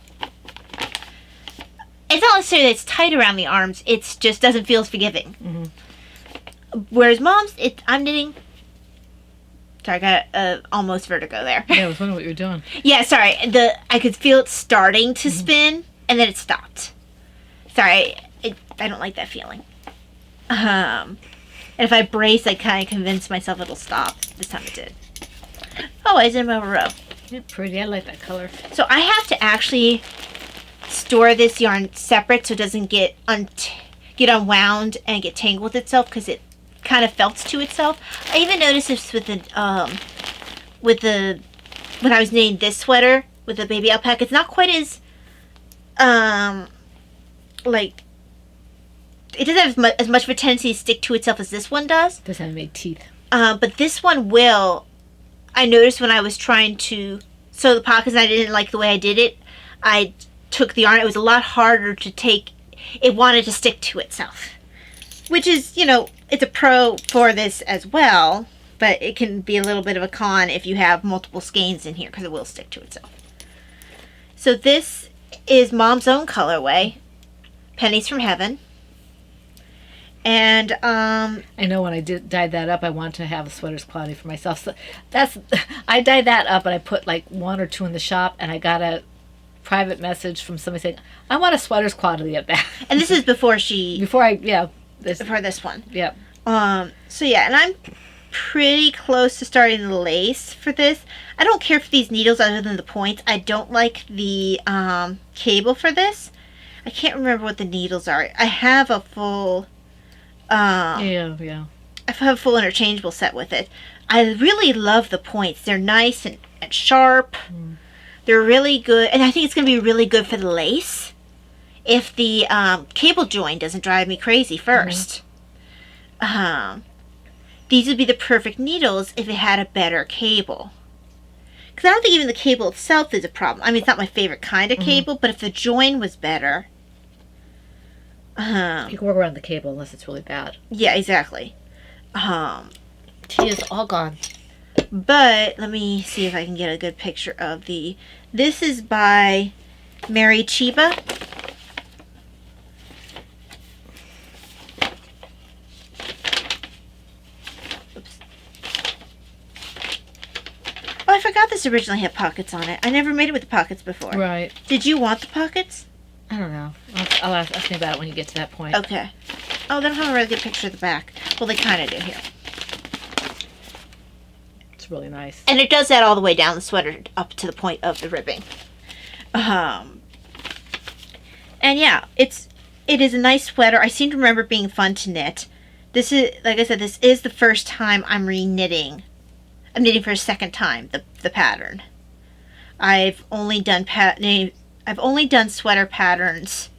It's not necessarily that it's tight around the arms, it just doesn't feel as forgiving. Whereas Mom's, I'm knitting. Sorry, I got almost vertigo there. Yeah, I was wondering what you were doing. Yeah, sorry. I could feel it starting to spin, and then it stopped. Sorry, I don't like that feeling. And if I brace, I kind of convince myself it'll stop. This time it did. Oh, I did a row. Yeah, pretty. I like that color. So I have to actually store this yarn separate so it doesn't get unwound and get tangled with itself, because it kind of felts to itself. I even noticed this with when I was knitting this sweater with the baby alpaca. It's not quite as like, it doesn't have as much of a tendency to stick to itself as this one does. This hasn't made teeth. But this one will. I noticed when I was trying to sew the pockets and I didn't like the way I did it, I took the yarn. It was a lot harder to take. It wanted to stick to itself. Which is, it's a pro for this as well, but it can be a little bit of a con if you have multiple skeins in here, because it will stick to itself. So this is Mom's own colorway, Pennies from Heaven. And I know when I dyed that up, I wanted to have the sweaters quality for myself. So I dyed that up, and I put like 1 or 2 in the shop, and I got a private message from somebody saying, I want a sweaters quality of that. And this is before this one. Yeah. So yeah, and I'm pretty close to starting the lace for this. I don't care for these needles other than the points. I don't like the cable for this. I can't remember what the needles are. I have a full yeah. I have a full interchangeable set with it. I really love the points. They're nice and sharp. They're really good, and I think it's going to be really good for the lace if the cable join doesn't drive me crazy first. These would be the perfect needles if it had a better cable. Because I don't think even the cable itself is a problem. I mean, it's not my favorite kind of cable, but if the join was better... you can work around the cable unless it's really bad. Yeah, exactly. Tea is all gone. But let me see if I can get a good picture of the... This is by Mary Chiba. Oops. Oh, I forgot this originally had pockets on it. I never made it with the pockets before. Right. Did you want the pockets? I don't know. I'll ask me about it when you get to that point. Okay. Oh, they don't have a really good picture of the back. Well, they kind of do here. It's really nice. And it does that all the way down the sweater up to the point of the ribbing. And yeah, it is a nice sweater. I seem to remember it being fun to knit. This is, like I said, this is the first time I'm re-knitting. I'm knitting for a second time the pattern. I've only done sweater patterns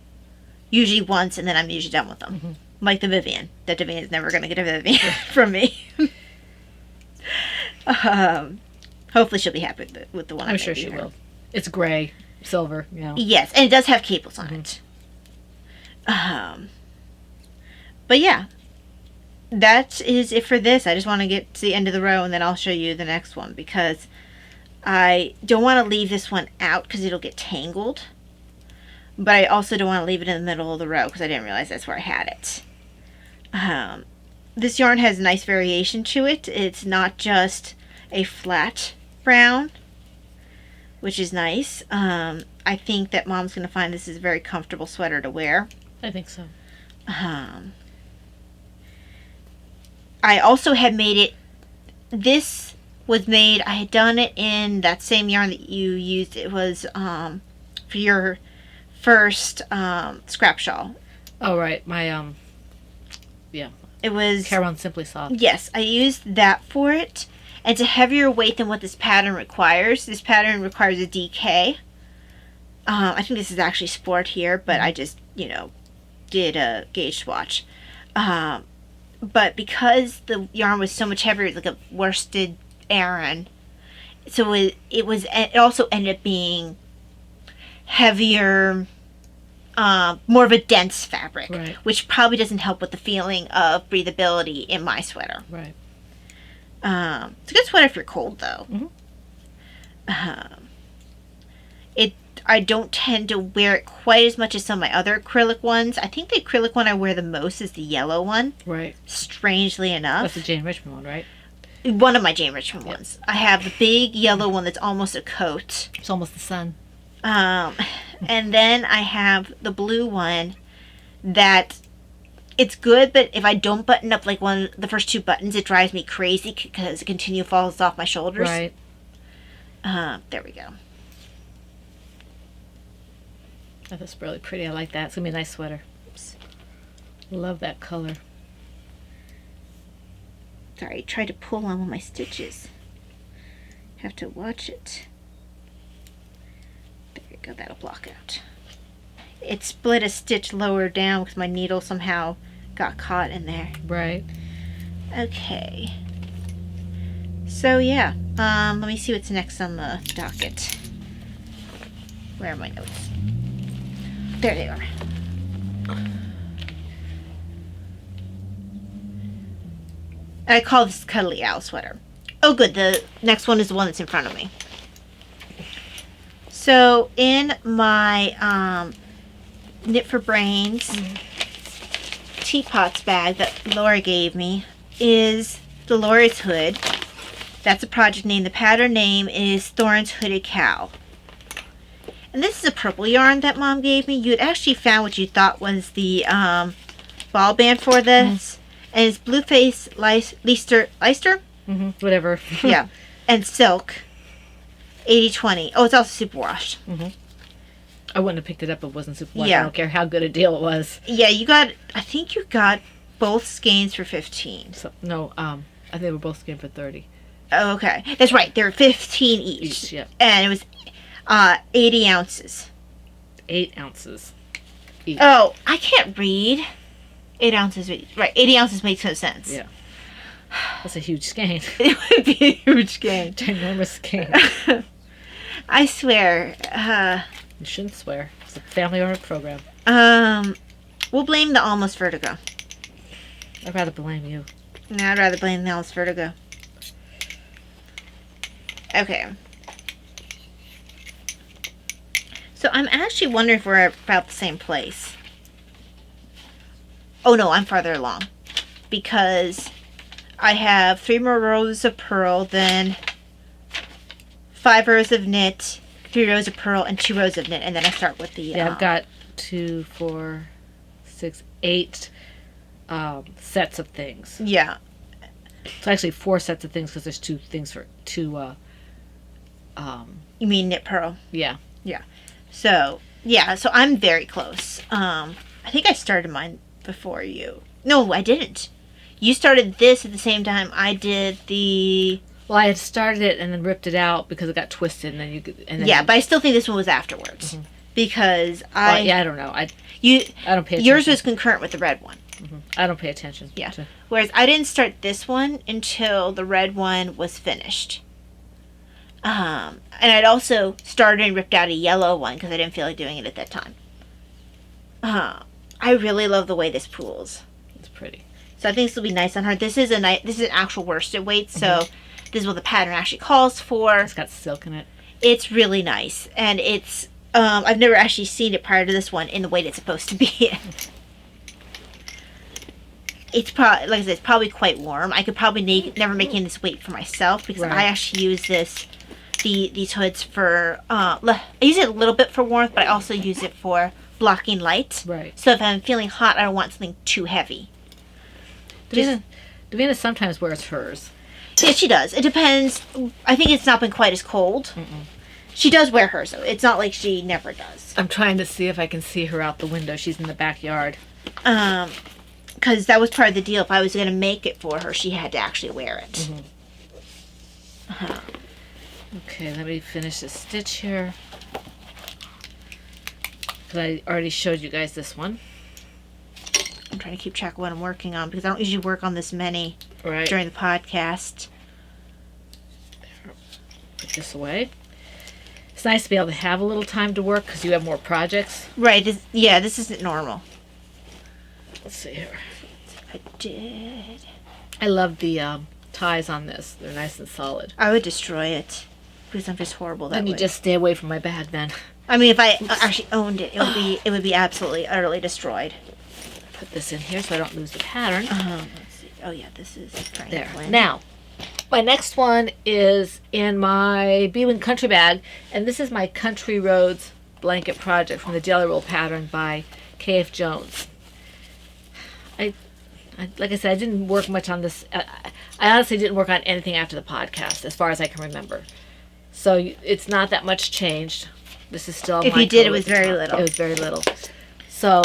usually once, and then I'm usually done with them. Like the Vivian. That Vivian is never going to get a Vivian from me. Hopefully she'll be happy with the one I'm sure she will. It's gray, silver, Yes, and it does have cables on it. But yeah, that is it for this. I just want to get to the end of the row, and then I'll show you the next one, because I don't want to leave this one out because it'll get tangled. But I also don't want to leave it in the middle of the row because I didn't realize that's where I had it. This yarn has nice variation to it. It's not just a flat brown, which is nice. I think that Mom's going to find this is a very comfortable sweater to wear. I think so. I also had made it, this was made, I had done it in that same yarn that you used. It was for your first scrap shawl. Oh, right. My, yeah. It was... Caron Simply Soft. Yes, I used that for it. And it's a heavier weight than what this pattern requires. This pattern requires a DK. I think this is actually sport here, but I just, did a gauge swatch. But because the yarn was so much heavier, like a worsted Aran, so it also ended up being heavier, more of a dense fabric, Right. which probably doesn't help with the feeling of breathability in my sweater. Right. It's a good sweater if you're cold, though. Mhm. I don't tend to wear it quite as much as some of my other acrylic ones. I think the acrylic one I wear the most is the yellow one, Right. strangely That's enough. the Jane Richmond one, right? One of my Jane Richmond ones. I have the big yellow one that's almost a coat. It's almost the sun. And then I have the blue one that it's good, but if I don't button up like the first two buttons, it drives me crazy because it continually falls off my shoulders. Right. There we go. Oh, that's really pretty. I like that. It's going to be a nice sweater. Love that color. Sorry, I tried to pull on one of my stitches. Have to watch it. There you go, that'll block out. It split a stitch lower down because my needle somehow got caught in there. Right. Okay. So yeah, let me see what's next on the docket. Where are my notes? There they are. I call this Cuddly Owl sweater. Oh good, the next one is the one that's in front of me. So in my Knit for Brains teapots bag that Laura gave me is the Laura's hood. That's a project name. The pattern name is Thorn's Hooded Cow. And this is a purple yarn that Mom gave me. You had actually found what you thought was the ball band for this. And it's Blueface Leicester? Mm-hmm. Whatever. Yeah. And silk. 80/20. Oh, it's also superwashed. I wouldn't have picked it up if it wasn't super wide. Yeah. I don't care how good a deal it was. Yeah, I think you got both skeins for 15. So, no, I think they were both going for 30 Oh, okay. That's right. They were 15 each. each. Yeah. And it was 80 ounces. 8 ounces each. Oh, I can't read. 8 ounces. Right, 80 ounces makes no sense. Yeah. That's a huge skein. It would be a huge skein. Ginormous skein. I swear. You shouldn't swear. It's a family art program. We'll blame the Almost Vertigo. I'd rather blame you. No, I'd rather blame the Almost Vertigo. Okay. So I'm actually wondering if we're about the same place. Oh no, I'm farther along. Because I have 3 more rows of purl, then 5 rows of knit, 3 rows of purl, and 2 rows of knit, and then I start with the... Yeah, I've got 2, 4, 6, 8 sets of things. Yeah. It's actually 4 sets of things because there's 2 things for 2. You mean knit purl? Yeah. So, yeah, so I'm very close. I think I started mine before you. No, I didn't. You started this at the same time I did the... Well, I had started it and then ripped it out because it got twisted, and then Yeah, but I still think this one was afterwards. Because I don't know. I don't pay attention. yours was concurrent with the red one. I don't pay attention. Yeah. to- Whereas I didn't start this one until the red one was finished. And I'd also started and ripped out a yellow one because I didn't feel like doing it at that time. I really love the way this pools. It's pretty. So I think this will be nice on her. This is an actual worsted weight, so this is what the pattern actually calls for. It's got silk in it. It's really nice, and it's I've never actually seen it prior to this one in the weight it's supposed to be in. It's probably, like I said, it's probably quite warm. I could probably never make in this weight for myself because Right. I actually use these hoods for I use it a little bit for warmth, but I also use it for blocking light. Right. So if I'm feeling hot, I don't want something too heavy. Davina sometimes wears hers. Yeah, she does. It depends. I think it's not been quite as cold. She does wear hers, though. It's not like she never does. I'm trying to see if I can see her out the window. She's in the backyard. Because that was part of the deal. If I was going to make it for her, she had to actually wear it. Okay, let me finish this stitch here. Because I already showed you guys this one. I'm trying to keep track of what I'm working on because I don't usually work on this many Right. during the podcast. Put this away. It's nice to be able to have a little time to work because you have more projects. Right. This isn't normal. Let's see here. I did. I love the ties on this. They're nice and solid. I would destroy it because I'm just horrible that And you way. just stay away from my bag then. I mean, if I actually owned it, it would be absolutely, utterly destroyed. Put this in here so I don't lose the pattern. Let's see. Oh yeah, this is There. Franklin. Now, my next one is in my B-Wing Country bag, and this is my Country Roads blanket project from the Jelly Roll pattern by K.F. Jones. I like I said, I didn't work much on this. I honestly didn't work on anything after the podcast, as far as I can remember. So it's not that much changed. This is still. If my you did, it color was at the very top. little. It was very little. So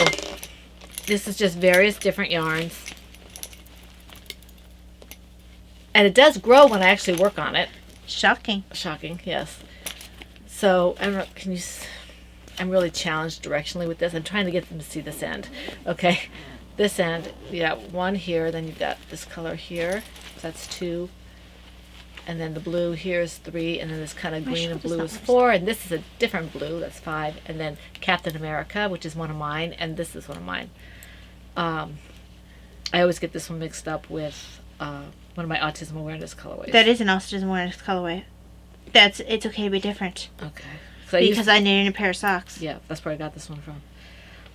this is just various different yarns. And it does grow when I actually work on it. Shocking. Shocking, yes. So, I'm really challenged directionally with this. I'm trying to get them to see this end. Okay, this end, you got one here, then you've got this color here. So that's 2. And then the blue here is 3, and then this kind of My green and shoulder's blue not is much 4, and this is a different blue, that's 5. And then Captain America, which is one of mine, and this is one of mine. I always get this one mixed up with one of my autism awareness colorways. That is an autism awareness colorway. It's okay to be different. Okay. So Because I needed a pair of socks. yeah, that's where I got this one from.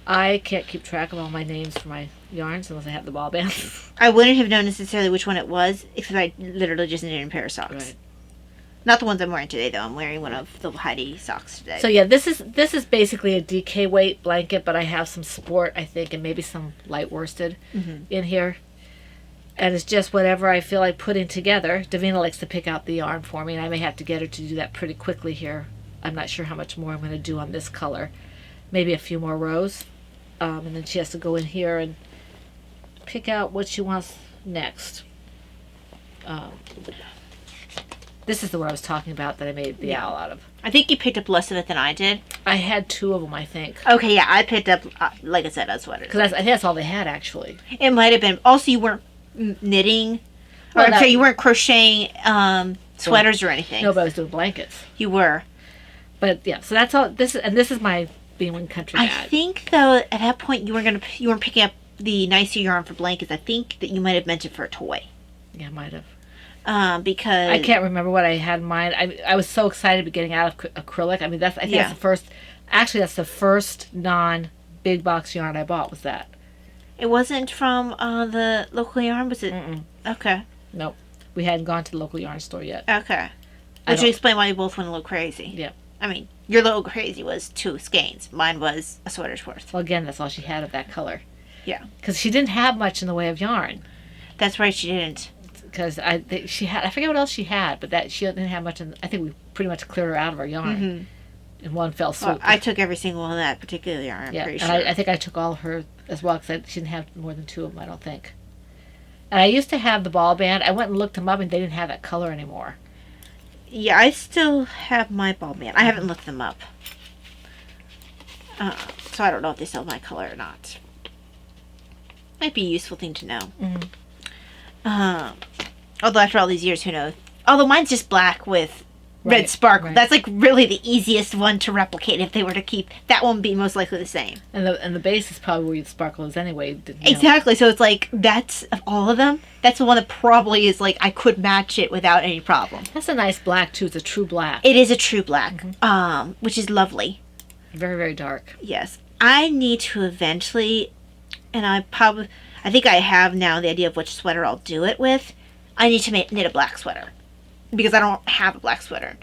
I can't keep track of all my names for my yarns unless I have the ball band. I wouldn't have known necessarily which one it was, except I literally just needed a pair of socks. Right. Not the ones I'm wearing today, though. I'm wearing one of the Heidi socks today. So yeah, this is basically a DK weight blanket, but I have some sport, I think, and maybe some light worsted in here. And it's just whatever I feel like putting together. Davina likes to pick out the yarn for me, and I may have to get her to do that pretty quickly here. I'm not sure how much more I'm going to do on this color. Maybe a few more rows. And then she has to go in here and pick out what she wants next. This is the one I was talking about that I made the owl out of. I think you picked up less of it than I did. I had 2 of them, I think. Okay, yeah, I picked up, like I said, a sweater. Because I think that's all they had, actually. It might have been. Also, you weren't knitting, or Well, I'm that- sorry, you weren't crocheting sweaters or anything. No, but I was doing blankets. You were. But yeah, so that's all. This is my B-Wing Country I bag. think though at that point you weren't picking up the nicer yarn for blankets. I think that you might have meant it for a toy. Yeah, might have. Because I can't remember what I had in mind. I was so excited to be getting out of acrylic. I mean, I think that's the first. Actually, that's the first non-big box yarn I bought. Was that? It wasn't from the local yarn, was it? Mm-mm. Okay. Nope. We hadn't gone to the local yarn store yet. Okay. I Which don't- explain why you both went a little crazy. Yeah. I mean, your little crazy was 2 skeins. Mine was a sweater's worth. Well, again, that's all she had of that color. Yeah. Because she didn't have much in the way of yarn. That's right, she didn't. Because she had, I forget what else she had, but that she didn't have much. I think we pretty much cleared her out of our yarn in one fell swoop. Well, I took every single one of that particular yarn, I'm Yeah, pretty and sure. I think I took all of her as well because she didn't have more than 2 of them, I don't think. And I used to have the ball band. I went and looked them up, and they didn't have that color anymore. Yeah, I still have my ball band. I haven't looked them up. So I don't know if they still have my color or not. Might be a useful thing to know. Although after all these years, who knows? Although mine's just black with red Right, sparkle. right. That's like really the easiest one to replicate if they were to keep. That one would be most likely the same. And the base is probably where the sparkle is anyway. You know. Exactly. So it's like, that's, of all of them, that's the one that probably is like, I could match it without any problem. That's a nice black, too. It's a true black. It is a true black, which is lovely. Very, very dark. Yes. I need to eventually, and I think I have now the idea of which sweater I'll do it with. I need to knit a black sweater. Because I don't have a black sweater.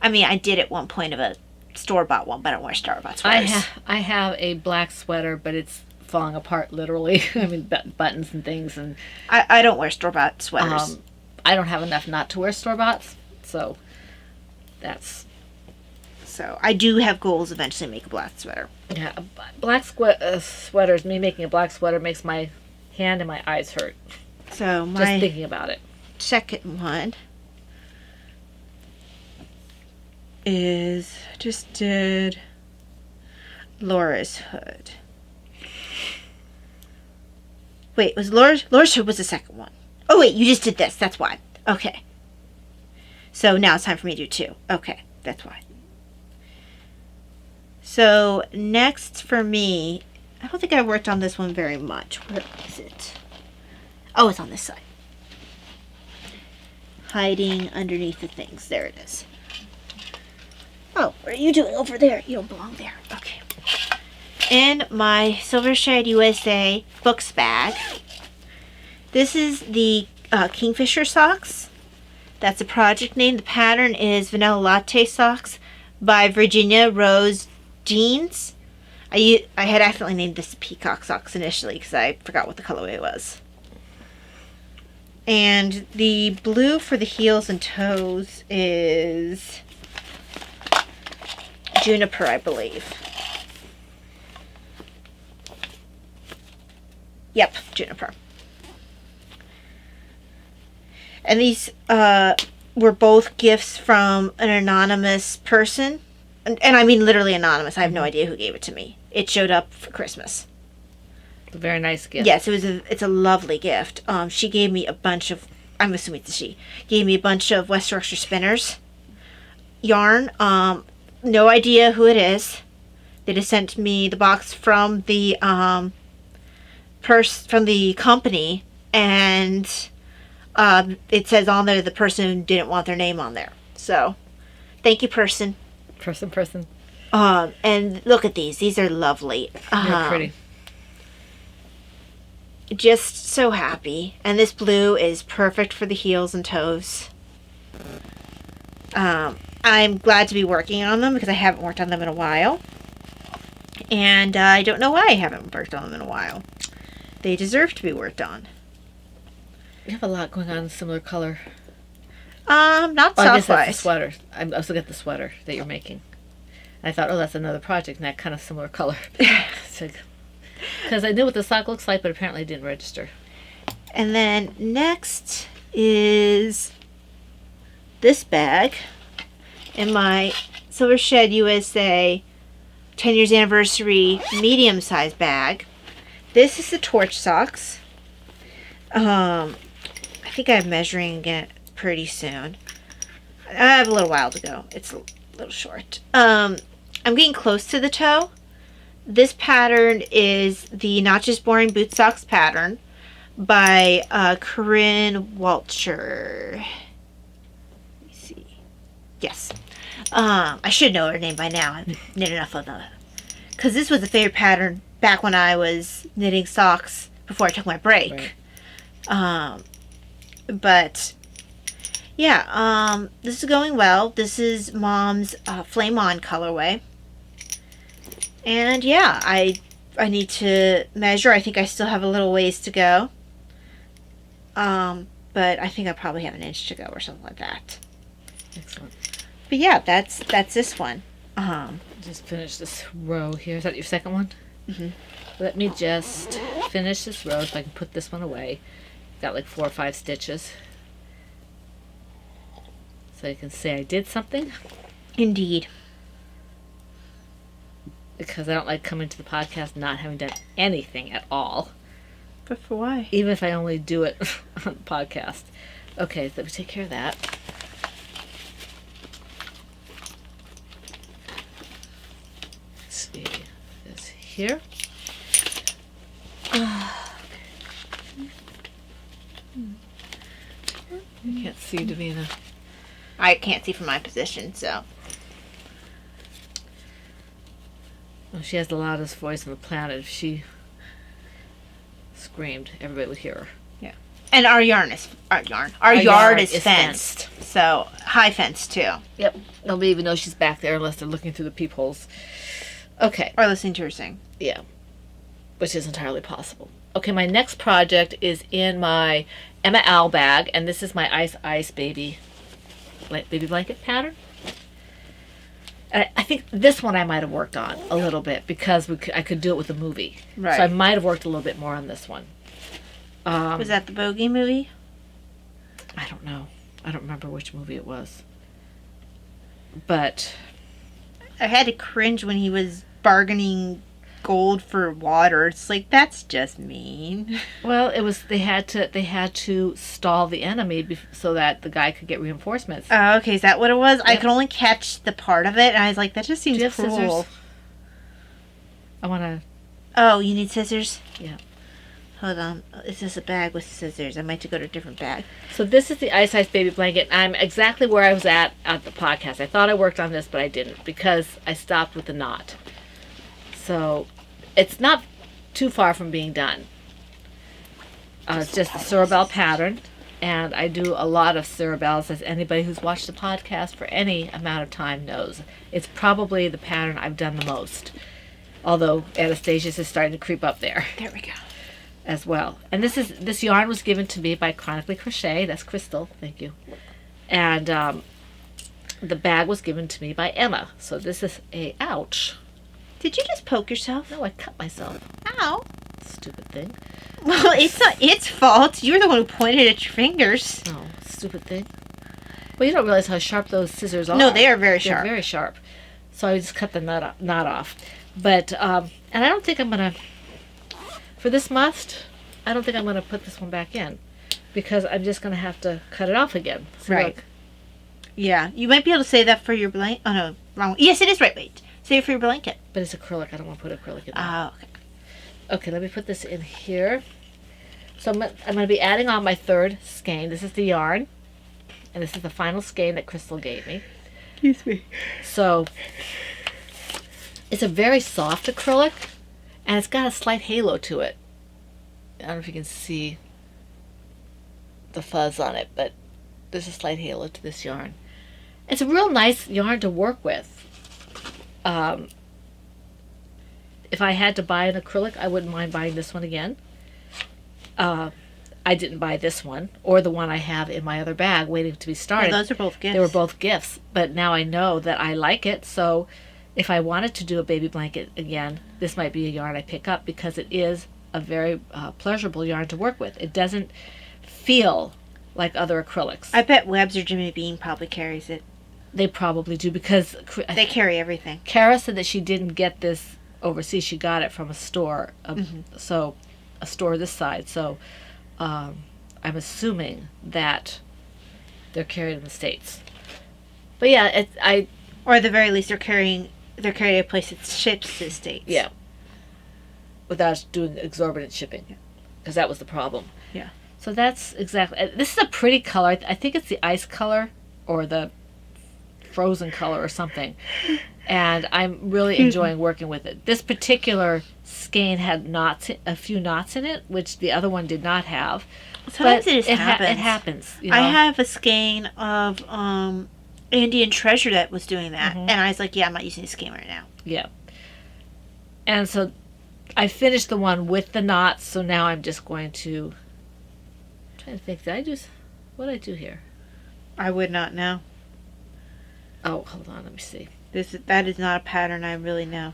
I mean, I did at one point of a store-bought one, but I don't wear store-bought sweaters. I have a black sweater, but it's falling apart literally. I mean, buttons and things. And I don't wear store-bought sweaters. I don't have enough not to wear store-boughts. So that's... So I do have goals eventually to make a black sweater. Yeah, black sweaters, me making a black sweater makes my hand and my eyes hurt. So Just my thinking about it. second one is, just did Laura's hood. Wait, was Laura's hood was the second one. Oh wait, you just did this, that's why. Okay. So now it's time for me to do 2. Okay, that's why. So next for me, I don't think I worked on this one very much. Where is it? Oh, it's on this side. Hiding underneath the things. There it is. Oh, what are you doing over there? You don't belong there. Okay. In my Silver Shed USA books bag, this is the Kingfisher socks. That's a project name. The pattern is Vanilla Latte Socks by Virginia Rose Jeans. I had accidentally named this Peacock Socks initially because I forgot what the colorway was. And the blue for the heels and toes is Juniper, I believe. Yep, Juniper. And these were both gifts from an anonymous person. And I mean literally anonymous. I have no idea who gave it to me. It showed up for Christmas. It's a very nice gift. Yes, it's a lovely gift. She gave me a bunch of, I'm assuming it's a she, gave me a bunch of West Yorkshire Spinners yarn. No idea who it is. They just sent me the box from the from the company, and it says on there the person didn't want their name on there. So, thank you, person. Person. And look at these. These are lovely. They're pretty. Just so happy. And this blue is perfect for the heels and toes. I'm glad to be working on them because I haven't worked on them in a while. And I don't know why I haven't worked on them in a while. They deserve to be worked on. You have a lot going on in similar color. Not I guess that's the Southwise. sweater. I was looking at the sweater that you're making. I thought, oh, that's another project, and that kind of similar color. Because I knew what the sock looks like, but apparently it didn't register. And then next is this bag in my Silver Shed USA 10 years anniversary medium size bag. This is the Torch socks. I think I'm measuring it pretty soon. I have a little while to go. It's a little short. I'm getting close to the toe. This pattern is the Not Just Boring Boot Socks pattern by Corinne Walcher. Let me see. Yes. I should know her name by now. I've knit enough of them. Because this was a favorite pattern back when I was knitting socks before I took my break. Right. But yeah, this is going well. This is Mom's Flame On colorway. And yeah, I need to measure. I think I still have a little ways to go. But I think I probably have an inch to go or something like that. Excellent. But yeah, that's this one. Just finish this row here. Is that your second one? Mhm. Let me just finish this row so I can put this one away. Got like 4 or 5 stitches. So you can say I did something. Indeed. Because I don't like coming to the podcast not having done anything at all. But for why? Even if I only do it on the podcast. Okay, let me take care of that. Let's see this here. You can't see, Davina. I can't see from my position, so. Well, she has the loudest voice on the planet. If she screamed, everybody would hear her. And our yard is fenced. So high fence too. Yep. Nobody even knows she's back there unless they're looking through the peepholes. Okay. Or listening to her sing. Yeah. Which is entirely possible. Okay, my next project is in my Emma Owl bag, and this is my Ice baby blanket pattern. And I think this one I might have worked on a little bit because I could do it with the movie. Right. So I might have worked a little bit more on this one. Was that the Bogey movie? I don't know. I don't remember which movie it was. But I had to cringe when he was bargaining gold for water. It's like, that's just mean. Well, they had to stall the enemy so that the guy could get reinforcements. Oh, okay, is that what it was? I Yep. could only catch the part of it, and I was like, that just Do seems you have cruel. scissors? I want to. Oh, you need scissors? Yeah. Hold on. Is this a bag with scissors? I might have to go to a different bag. So this is the Ice Ice baby blanket. I'm exactly where I was at the podcast. I thought I worked on this, but I didn't because I stopped with the knot. So it's not too far from being done. It's just the Surabel pattern, and I do a lot of Surabels, as anybody who's watched the podcast for any amount of time knows. It's probably the pattern I've done the most, although Anastasia's is starting to creep up there There we go. as well. And this yarn was given to me by Chronically Crochet. That's Crystal. Thank you. And the bag was given to me by Emma. So this is ouch. Did you just poke yourself? No, I cut myself. Ow. Stupid thing. Well, it's not its fault. You're the one who pointed at your fingers. Oh, stupid thing. Well, you don't realize how sharp those scissors are. No, they are very They're sharp. very sharp. So I just cut the knot off. But, and I don't think I'm going to, for this must, I don't think I'm going to put this one back in. Because I'm just going to have to cut it off again. See, Right. look. Yeah, you might be able to say that for your blanket. Oh, no, wrong. Yes, it is right. Wait. Say it for your blanket. But it's acrylic. I don't want to put acrylic in there. Oh, okay. Okay, let me put this in here. So I'm going to be adding on my third skein. This is the yarn. And this is the final skein that Crystal gave me. Excuse me. So it's a very soft acrylic. And it's got a slight halo to it. I don't know if you can see the fuzz on it, but there's a slight halo to this yarn. It's a real nice yarn to work with. If I had to buy an acrylic, I wouldn't mind buying this one again. I didn't buy this one or the one I have in my other bag waiting to be started. Well, those are both gifts. They were both gifts, but now I know that I like it. So if I wanted to do a baby blanket again, this might be a yarn I pick up because it is a very pleasurable yarn to work with. It doesn't feel like other acrylics. I bet Webbs or Jimmy Bean probably carries it. They probably do because They carry everything. Kara said that she didn't get this overseas. She got it from a store, so a store this side. So I'm assuming that they're carried in the States. But yeah, Or at the very least, they're carrying a place that ships to the States. yeah, without doing exorbitant shipping, because that was the problem. Yeah. So that's exactly. This is a pretty color. I think it's the ice color or the frozen color or something. And I'm really enjoying working with it. This particular skein had a few knots in it, which the other one did not have. Sometimes But it just happens. It happens. You know? I have a skein of Indian Treasure that was doing that, and I was like, yeah, I'm not using this skein right now. Yeah. And so I finished the one with the knots, so now I'm just going to. I'm trying to think. What did I do here? I would not know. Oh, hold on. Let me see. That is not a pattern I really know.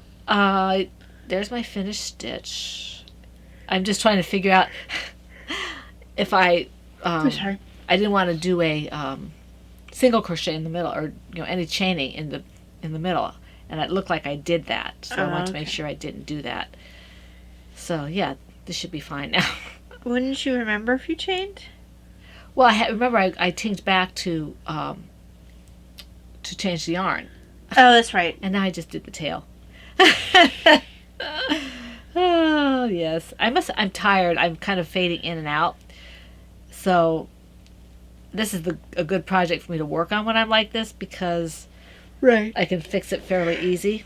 There's my finished stitch. I'm just trying to figure out if I. I'm sorry. I didn't want to do a single crochet in the middle, or any chaining in the middle, and it looked like I did that. So I wanted to make sure I didn't do that. So yeah, this should be fine now. Wouldn't you remember if you chained? Well, remember I tinked back to change the yarn, Oh, that's right. and now I just did the tail. Oh yes, I'm tired. I'm kind of fading in and out. So this is a good project for me to work on when I'm like this because Right. I can fix it fairly easily.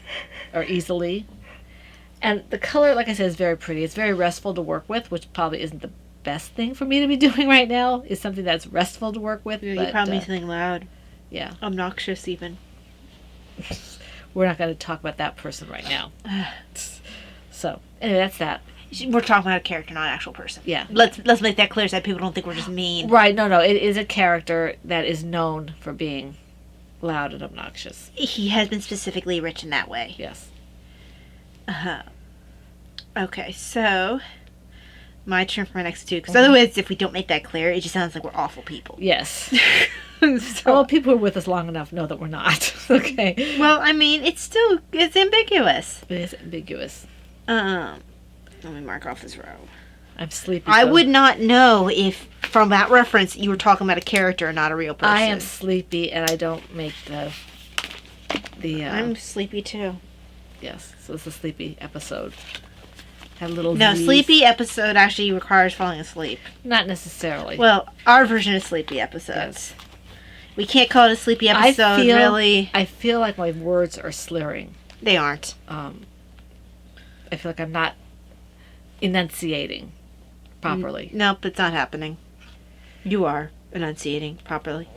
And the color, like I said, is very pretty. It's very restful to work with, which probably isn't the best thing for me to be doing right now. Is something that's restful to work with. Yeah, but, you probably need something loud, yeah, obnoxious even. we're not going to talk about that person right now. So anyway, that's that. We're talking about a character, not an actual person. Yeah. Let's make that clear so that people don't think we're just mean. Right? No. It is a character that is known for being loud and obnoxious. He has been specifically written that way. Yes. Okay, so my turn for my next two. Because otherwise, if we don't make that clear, it just sounds like we're awful people. Yes. So- Well, people who are with us long enough know that we're not. Okay. well, I mean, it's ambiguous. It is ambiguous. Let me mark off this row. I'm sleepy. I so would not know if from that reference you were talking about a character and not a real person. I am sleepy, and I don't make the. I'm sleepy too. Yes, so it's a sleepy episode. Had little. No, V's. sleepy episode actually requires falling asleep. Not necessarily. Well, our version is sleepy episodes. Yes. We can't call it a sleepy episode, really. I feel like my words are slurring. They aren't. I feel like I'm not enunciating properly. Nope, it's not happening. You are enunciating properly.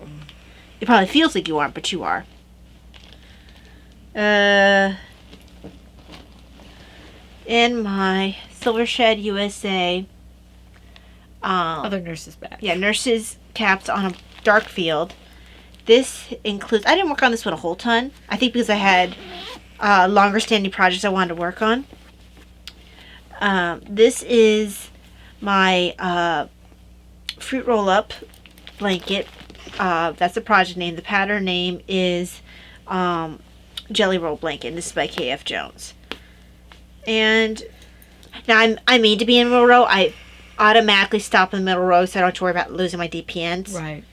It probably feels like you aren't, but you are. In my Silvershed USA, Other nurses back. yeah, nurses caps on a dark field. This includes. I didn't work on this one a whole ton. I think because I had longer standing projects I wanted to work on. This is my fruit roll up blanket. That's the project name. The pattern name is Jelly Roll Blanket. This is by KF Jones. And now I mean to be in middle row. I automatically stop in the middle row so I don't have to worry about losing my DPNs. Right.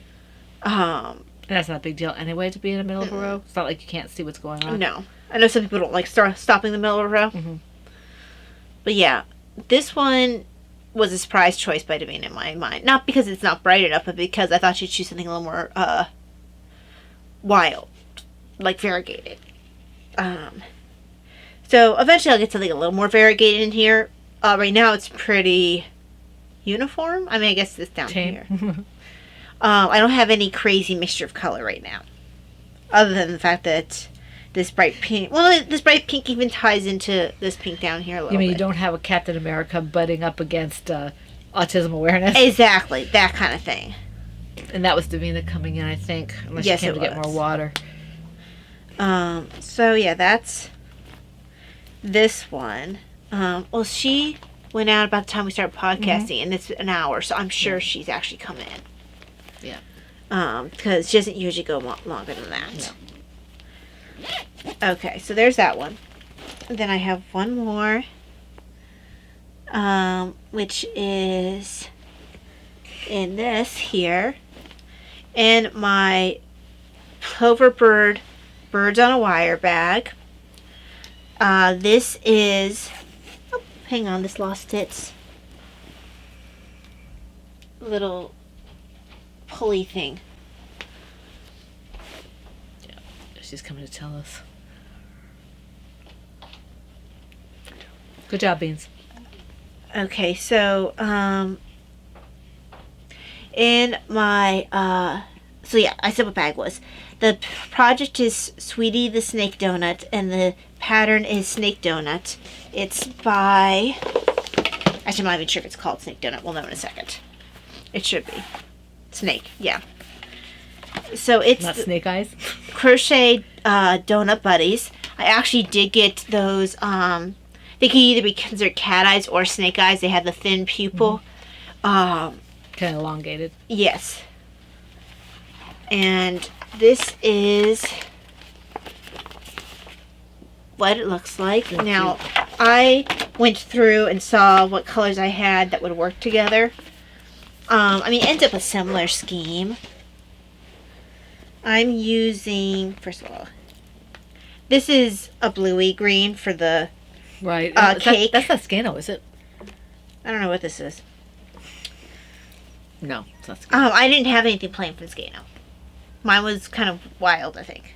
Um, And that's not a big deal anyway to be in the middle of a row. It's not like you can't see what's going on. No. I know some people don't like stopping in the middle of a row. Mhm. But yeah, this one was a surprise choice by Davina in my mind. Not because it's not bright enough, but because I thought she'd choose something a little more wild. Like variegated. So eventually I'll get something a little more variegated in here. Right now it's pretty uniform. I mean, I guess it's down here. Tame. I don't have any crazy mixture of color right now. Other than the fact that this bright pink... Well, this bright pink even ties into this pink down here a little You mean bit. you don't have a Captain America butting up against autism awareness? Exactly. That kind of thing. And that was Davina coming in, I think. Unless Yes, she came it to get was. more water. So yeah, that's this one. Well, she went out about the time we started podcasting, and it's an hour, so I'm sure she's actually come in. Yeah. Because she doesn't usually go longer than that. No. Okay, so there's that one. Then I have one more, which is in this here, in my Plover Bird Birds on a Wire bag. This is, oh, hang on, this lost its little pulley thing. She's coming to tell us. Good job, Beans. Okay, so in my so yeah, I said what bag was. The project is Sweetie the Snake Donut, and the pattern is Snake Donut. It's by, actually I'm not even sure if it's called Snake Donut. We'll know in a second. It should be Snake, yeah. So it's Not Snake Eyes. Crochet Donut Buddies. I actually did get those. They can either be considered cat eyes or snake eyes. They have the thin pupil. Kind of elongated. Yes. And this is what it looks like. Thank Now, I went through and saw what colors I had that would work together. I mean, it ends up a similar scheme. I'm using, first of all, this is a bluey green for the, Right. Cake. That's not Scano, is it? I don't know what this is. No, it's not Scano. I didn't have anything plain from Scano. Mine was kind of wild, I think.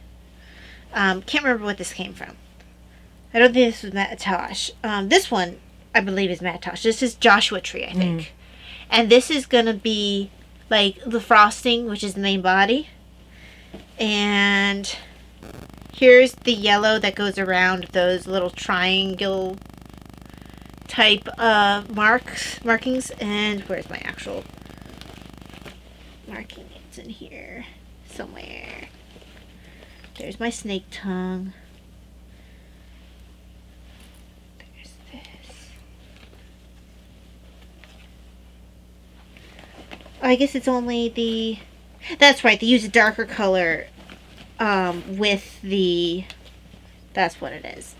Can't remember what this came from. I don't think this was Matatosh. This one, I believe, is Matatosh. This is Joshua Tree, I think. And this is going to be, like, the frosting, which is the main body. And here's the yellow that goes around those little triangle type markings. And where's my actual marking? It's in here somewhere. There's my snake tongue. There's this. I guess it's only the... That's right, they use a darker color with the... That's what it is.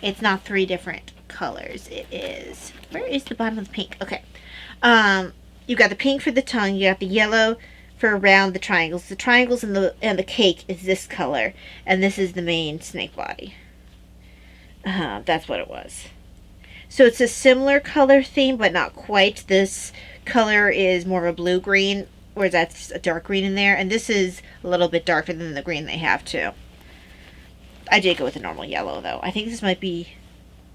It's not 3 different colors. It is, where is the bottom of the pink? Okay. You got the pink for the tongue. You got the yellow for around the triangles. The triangles and the cake is this color, and this is the main snake body. That's what it was. So it's a similar color theme, but not quite. This color is more of a blue-green, whereas that's a dark green in there. And this is a little bit darker than the green they have, too. I did go with a normal yellow, though. I think this might be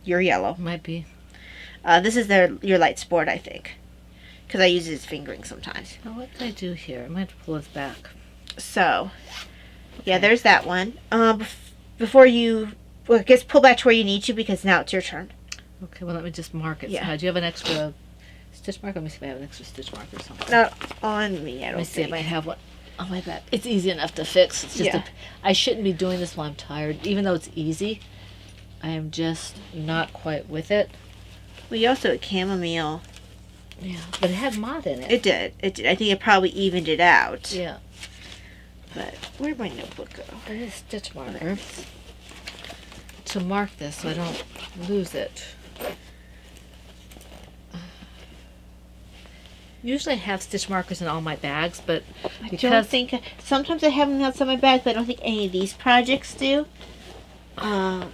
your yellow. Might be. This is your light sport, I think. Because I use it as fingering sometimes. Now, what did I do here? I might have to pull this back. So, yeah, there's that one. Before you... Well, I guess pull back to where you need to, because now it's your turn. Okay, well, let me just mark it. Yeah. Do you have an extra stitch marker? Let me see if I have an extra stitch marker or something. Not on me, I Let don't me see think. if I have one on my back. It's easy enough to fix. It's just Yeah. I shouldn't be doing this while I'm tired. Even though it's easy, I am just not quite with it. Well, you also had chamomile. Yeah, but it had moth in it. It did. It did. I think it probably evened it out. Yeah. But where'd my notebook go? I need a stitch marker to mark this so I don't lose it. Usually I have stitch markers in all my bags, but I don't because think... Sometimes I have them outside my bag, but I don't think any of these projects do. It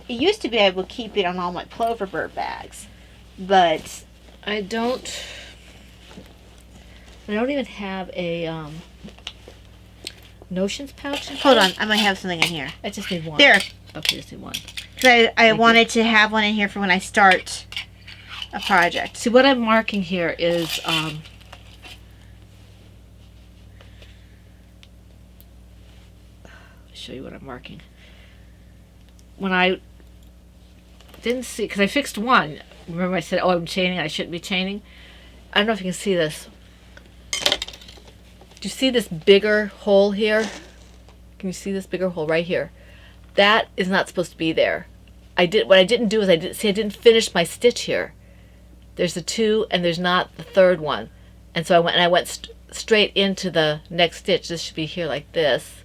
used to be I would keep it on all my plover bird bags. But... I don't even have a notions pouch. Hold on. I might have something in here. I just need one. There. Okay, just need one. Because I you. wanted to have one in here for when I start a project. See, what I'm marking here is show you what I'm marking. When I didn't see, because I fixed one. Remember I said, oh, I'm chaining, I shouldn't be chaining? I don't know if you can see this. Do you see this bigger hole here? Can you see this bigger hole right here? That is not supposed to be there. What I didn't do is I didn't finish my stitch here. There's the two and there's not the third one. And so I went straight into the next stitch. This should be here like this.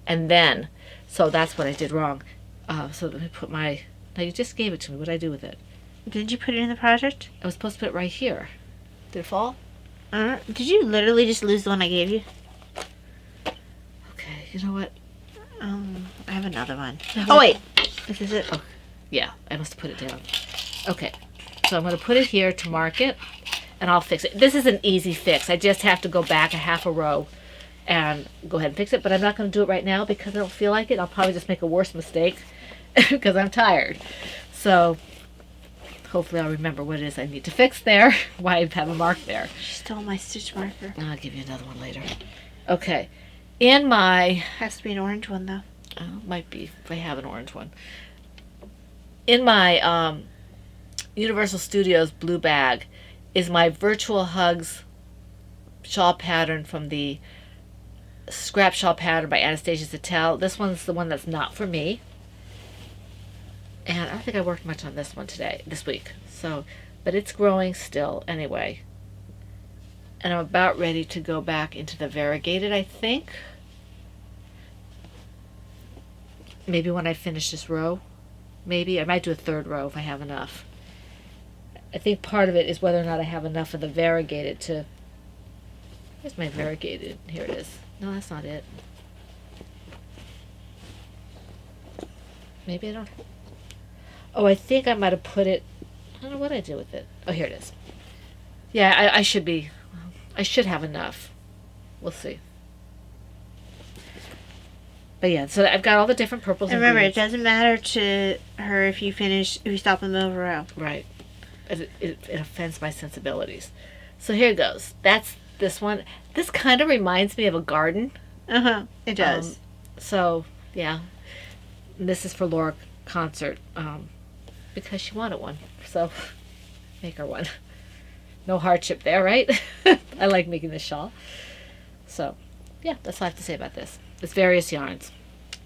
And then, so that's what I did wrong. So let me put my, now you just gave it to me. What did I do with it? Did you put it in the project? I was supposed to put it right here. Did it fall? Did you literally just lose the one I gave you? Okay, you know what? I have another one. Oh, wait. This is it. Oh, yeah, I must have put it down. Okay, so I'm going to put it here to mark it, and I'll fix it. This is an easy fix. I just have to go back a half a row and go ahead and fix it, but I'm not going to do it right now because I don't feel like it. I'll probably just make a worse mistake because I'm tired. So hopefully I'll remember what it is I need to fix there, why I have a mark there. She stole my stitch marker. I'll give you another one later. Okay, in my... Has to be an orange one, though. might be if I have an orange one. In my Universal Studios blue bag is my Virtual Hugs shawl pattern from the Scrap Shawl Pattern by Anastasia Zattel. This one's the one that's not for me. And I don't think I worked much on this one this week. So, but it's growing still anyway. And I'm about ready to go back into the variegated, I think. Maybe when I finish this row. Maybe. I might do a third row if I have enough. I think part of it is whether or not I have enough of the variegated to... Where's my variegated? Here it is. No, that's not it. Maybe I don't... Oh, I think I might have put it... I don't know what I did with it. Oh, here it is. Yeah, I should be... I should have enough. We'll see. But yeah, so I've got all the different purples And remember, greens. it doesn't matter to her if you stop in the middle of a row. Right. It offends my sensibilities. So here it goes. That's this one. This kind of reminds me of a garden. It does. So, yeah. And this is for Laura Concert. Because she wanted one. So, make her one. No hardship there, right? I like making this shawl. So, yeah, that's all I have to say about this. It's various yarns.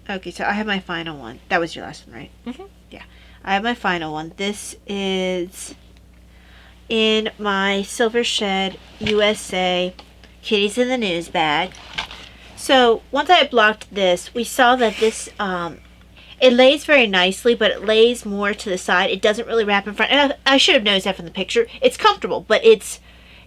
Okay, so I have my final one. That was your last one, right? Mm-hmm. Yeah. I have my final one. This is in my Silver Shed USA Kitties in the News bag. So once I blocked this, we saw that this It lays very nicely, but it lays more to the side. It doesn't really wrap in front. And I should have noticed that from the picture. It's comfortable, but it's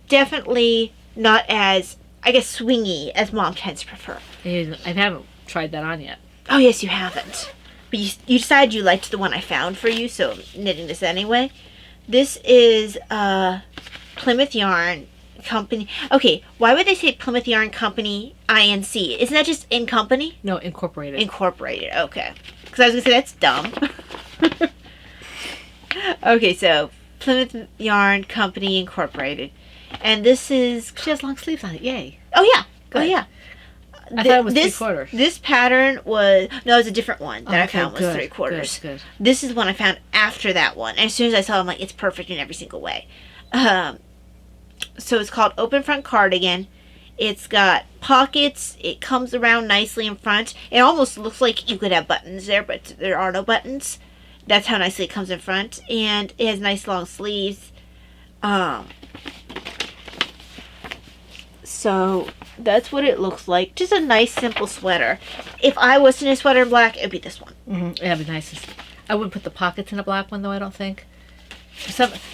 definitely not as, I guess, swingy as Mom tends to prefer. I haven't tried that on yet. Oh, yes, you haven't. But you decided you liked the one I found for you, so I'm knitting this anyway. This is Plymouth Yarn Company. Okay, why would they say Plymouth Yarn Company INC? Isn't that just in company? No, incorporated. Incorporated, okay. Because I was going to say, that's dumb. Okay, so Plymouth Yarn Company Incorporated. And this is... She has long sleeves on it. Yay. Oh, yeah. Good. Oh, yeah. I thought it was 3/4. This pattern was... No, it was a different one that I Okay, found was good, 3/4. Good. This is one I found after that one. And as soon as I saw it, I'm like, it's perfect in every single way. So it's called Open Front Cardigan. It's got pockets. It comes around nicely in front. It almost looks like you could have buttons there, but there are no buttons. That's how nicely it comes in front. And it has nice long sleeves. So that's what it looks like. Just a nice, simple sweater. If I was in a sweater in black, it would be this one. Mm-hmm. That'd be nice. I wouldn't put the pockets in a black one, though, I don't think.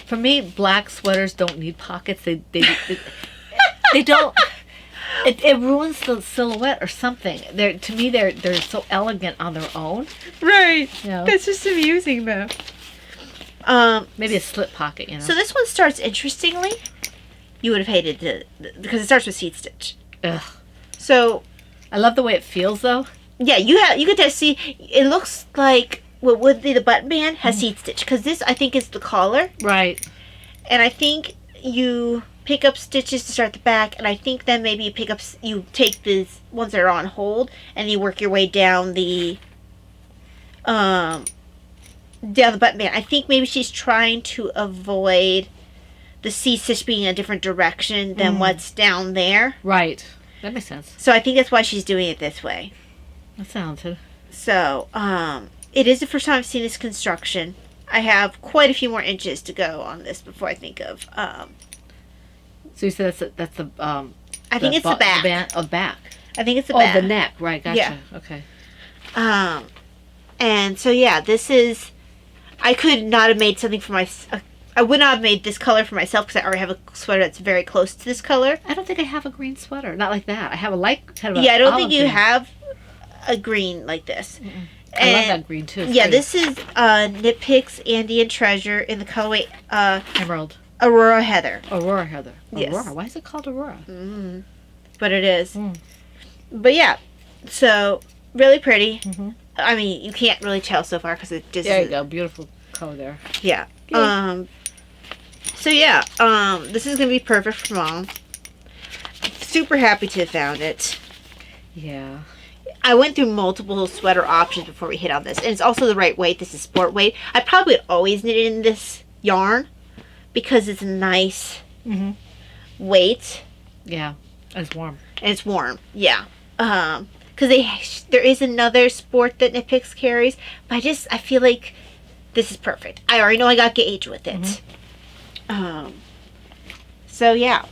For me, black sweaters don't need pockets. They don't. It ruins the silhouette or something. To me, they're so elegant on their own. Right. You know? That's just amusing, though. Maybe a slip pocket, you know. So this one starts interestingly. You would have hated because it starts with seed stitch. Ugh. So I love the way it feels, though. yeah, you get to see. It looks like what would be the button band has seed stitch because this I think is the collar, Right. and I think you pick up stitches to start the back, and I think then maybe you take the ones that are on hold and you work your way down the button band. I think maybe she's trying to avoid the seed stitch being a different direction than what's down there. Right. That makes sense. So I think that's why she's doing it this way. That sounds good. So, it is the first time I've seen this construction. I have quite a few more inches to go on this before I think of, So you said that's the I think it's the back. Back. I think it's the Oh, back. the neck. Right. Gotcha. Yeah. Okay. And so yeah, this is, I could not have made something for I would not have made this color for myself because I already have a sweater that's very close to this color. I don't think I have a green sweater. Not like that. I have a light kind of. Yeah, I don't think olive you green. have a green like this. I love that green too. It's Yeah, pretty. this is Knit Picks Andean Treasure in the colorway Emerald. Aurora Heather. Aurora Heather. Yes. Aurora. Why is it called Aurora? But it is. Mm. But yeah, so really pretty. Mhm. I mean, you can't really tell so far because it just There you go. Beautiful color there. Yeah. So yeah, this is gonna be perfect for Mom. Super happy to have found it. Yeah. I went through multiple sweater options before we hit on this, and it's also the right weight. This is sport weight. I probably would always knit it in this yarn because it's a nice weight Yeah. It's warm. and it's warm. Yeah. Because there is another sport that Knit Picks carries, but I feel like this is perfect. I already know I got gauge with it. So yeah,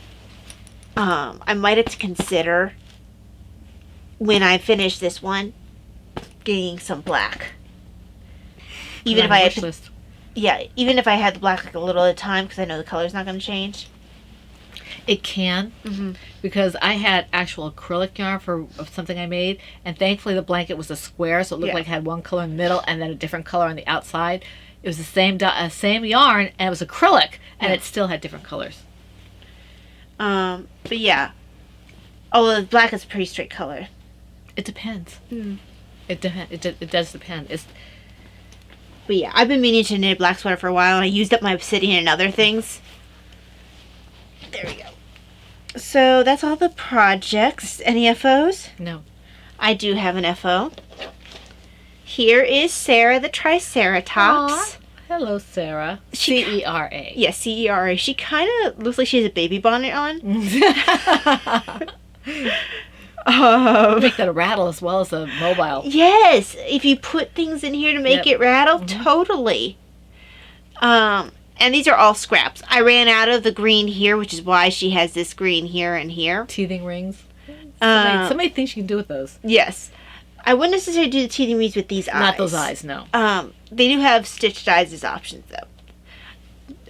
I might have to consider when I finish this one getting some black. Even if I had, list. even if I had the black like a little at a time, because I know the color's not going to change. It can, because I had actual acrylic yarn of something I made, and thankfully the blanket was a square, so it looked Yeah. like it had one color in the middle and then a different color on the outside. It was the same yarn, and it was acrylic, and Yeah. it still had different colors. But yeah, although the black is a pretty straight color. It depends. It does depend. But yeah, I've been meaning to knit a black sweater for a while, and I used up my obsidian and other things. There we go. So that's all the projects. Any FOs? No. I do have an FO. Here is Sarah the Triceratops. Aw. Hello, Sarah. She- CERA. Yes, CERA. She kind of looks like she has a baby bonnet on. Make that a rattle as well as a mobile. Yes, if you put things in here to make Yep. it rattle, totally. And these are all scraps. I ran out of the green here, which is why she has this green here and here. Teething rings. Uh, So many things you can do with those. Yes. I wouldn't necessarily do the teeny weens with these eyes. Not those eyes, no. They do have stitched eyes as options, though.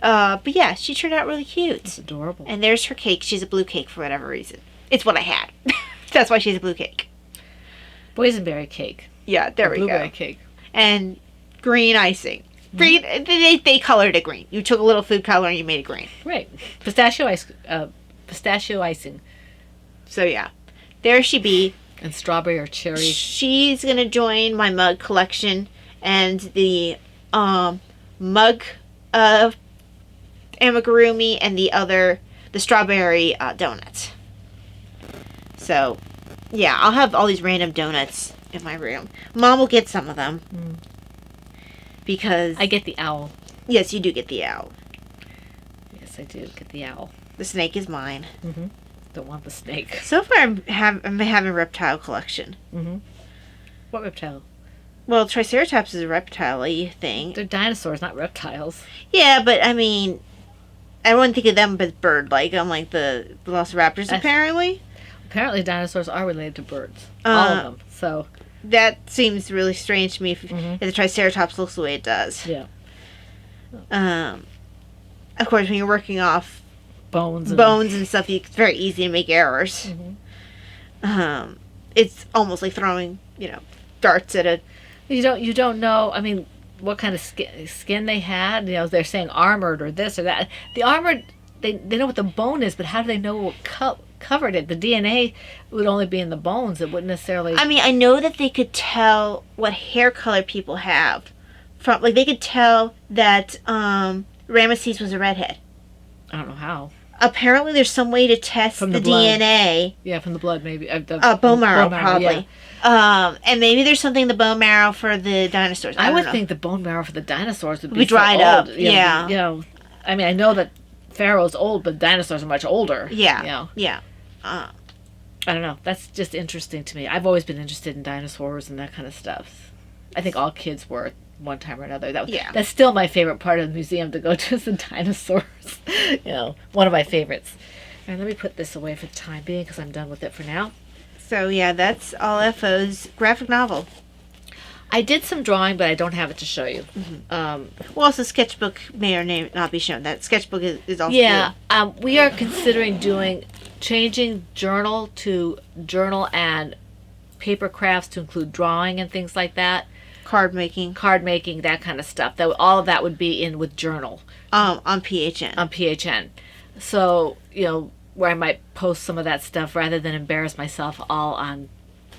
But yeah, she turned out really cute. It's adorable. And there's her cake. She's a blue cake for whatever reason. It's what I had. That's why she's a blue cake. Boysenberry cake. Yeah, there we Blueberry go. cake. And green icing. Green. They colored it green. You took a little food color and you made it green. Right. Pistachio icing. So yeah, there she be. And strawberry or cherry. She's gonna join my mug collection and the mug of amigurumi and the strawberry donuts. So yeah, I'll have all these random donuts in my room. Mom will get some of them because I get the owl. yes, you do get the owl. Yes, I do get the owl. The snake is mine. Mm-hmm. Don't want the snake. So far, I'm having a reptile collection. Mm-hmm. What reptile? Well, Triceratops is a reptile-y thing. They're dinosaurs, not reptiles. Yeah, but I mean, I wouldn't think of them as bird-like, unlike the Velociraptors, apparently. Apparently, dinosaurs are related to birds. All of them. So That seems really strange to me if the Triceratops looks the way it does. yeah, Of course, when you're working off bones and stuff, it's very easy to make errors. It's almost like throwing, darts at a... You don't know. I mean, what kind of skin they had? They're saying armored or this or that. The armored, they know what the bone is, but how do they know what covered it? The DNA would only be in the bones. It wouldn't necessarily. I mean, I know that they could tell what hair color people have from, like, they could tell that Ramesses was a redhead. I don't know how. Apparently, there's some way to test From the the blood. DNA. Yeah, from the blood, maybe. Bone marrow, probably. yeah. And maybe there's something in the bone marrow for the dinosaurs. I don't would know. think the bone marrow for the dinosaurs would Be be dried so up, old. yeah. I mean, I know that Pharaoh's old, but dinosaurs are much older. Yeah. I don't know. That's just interesting to me. I've always been interested in dinosaurs and that kind of stuff. I think all kids were at one time or another. That's still my favorite part of the museum to go to is the dinosaurs. One of my favorites. And let me put this away for the time being because I'm done with it for now. So, yeah, that's All FO's graphic novel. I did some drawing, but I don't have it to show you. Well, also, sketchbook may or may not be shown. That sketchbook is also... Yeah, we are considering changing journal to journal and paper crafts to include drawing and things like that. Card making. That kind of stuff. All of that would be in with journal. On PHN. On PHN. So, where I might post some of that stuff rather than embarrass myself all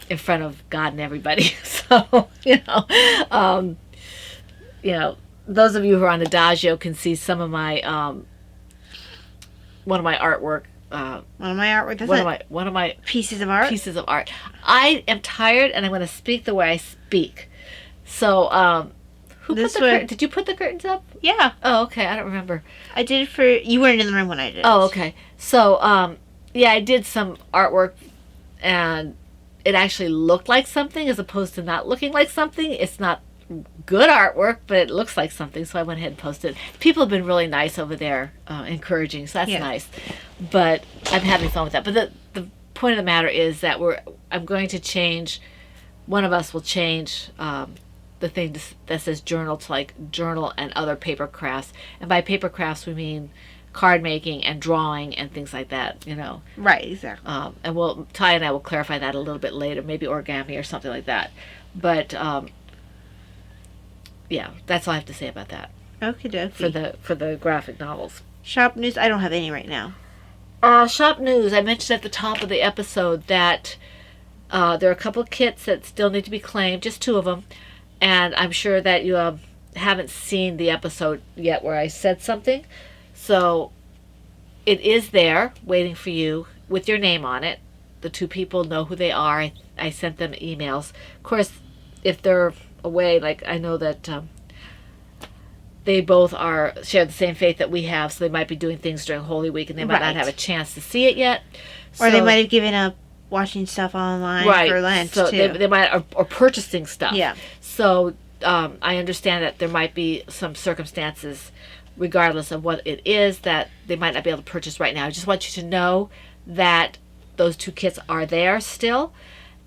in front of God and everybody. So, those of you who are on Adagio can see some of my, one of my artwork. One of my artwork. One of my pieces of art. Pieces of art. I am tired, and I'm going to speak the way I speak. So, who put the curtain? Did you put the curtains up? Yeah. Oh, okay. I don't remember. I did it for... You weren't in the room when I did it. Oh, okay. So, I did some artwork, and it actually looked like something as opposed to not looking like something. It's not good artwork, but it looks like something, so I went ahead and posted it. People have been really nice over there, encouraging, so that's nice. But I'm having fun with that. But the point of the matter is that I'm going to change... One of us will change... the thing that says journal to like journal and other paper crafts. And by paper crafts, we mean card making and drawing and things like that, Right, exactly. And Ty and I will clarify that a little bit later, maybe origami or something like that. But, yeah, that's all I have to say about that. Okie dokie. For the graphic novels. Shop news, I don't have any right now. Shop news, I mentioned at the top of the episode that there are a couple of kits that still need to be claimed, just 2 of them. And I'm sure that you haven't seen the episode yet where I said something. So it is there waiting for you with your name on it. The 2 people know who they are. I sent them emails. Of course, if they're away, like I know that they both share the same faith that we have, so they might be doing things during Holy Week and they might not have a chance to see it yet. Or they might have given up watching stuff online for Lent, so too. They might or purchasing stuff. Yeah. So I understand that there might be some circumstances, regardless of what it is, that they might not be able to purchase right now. I just want you to know that those 2 kits are there still.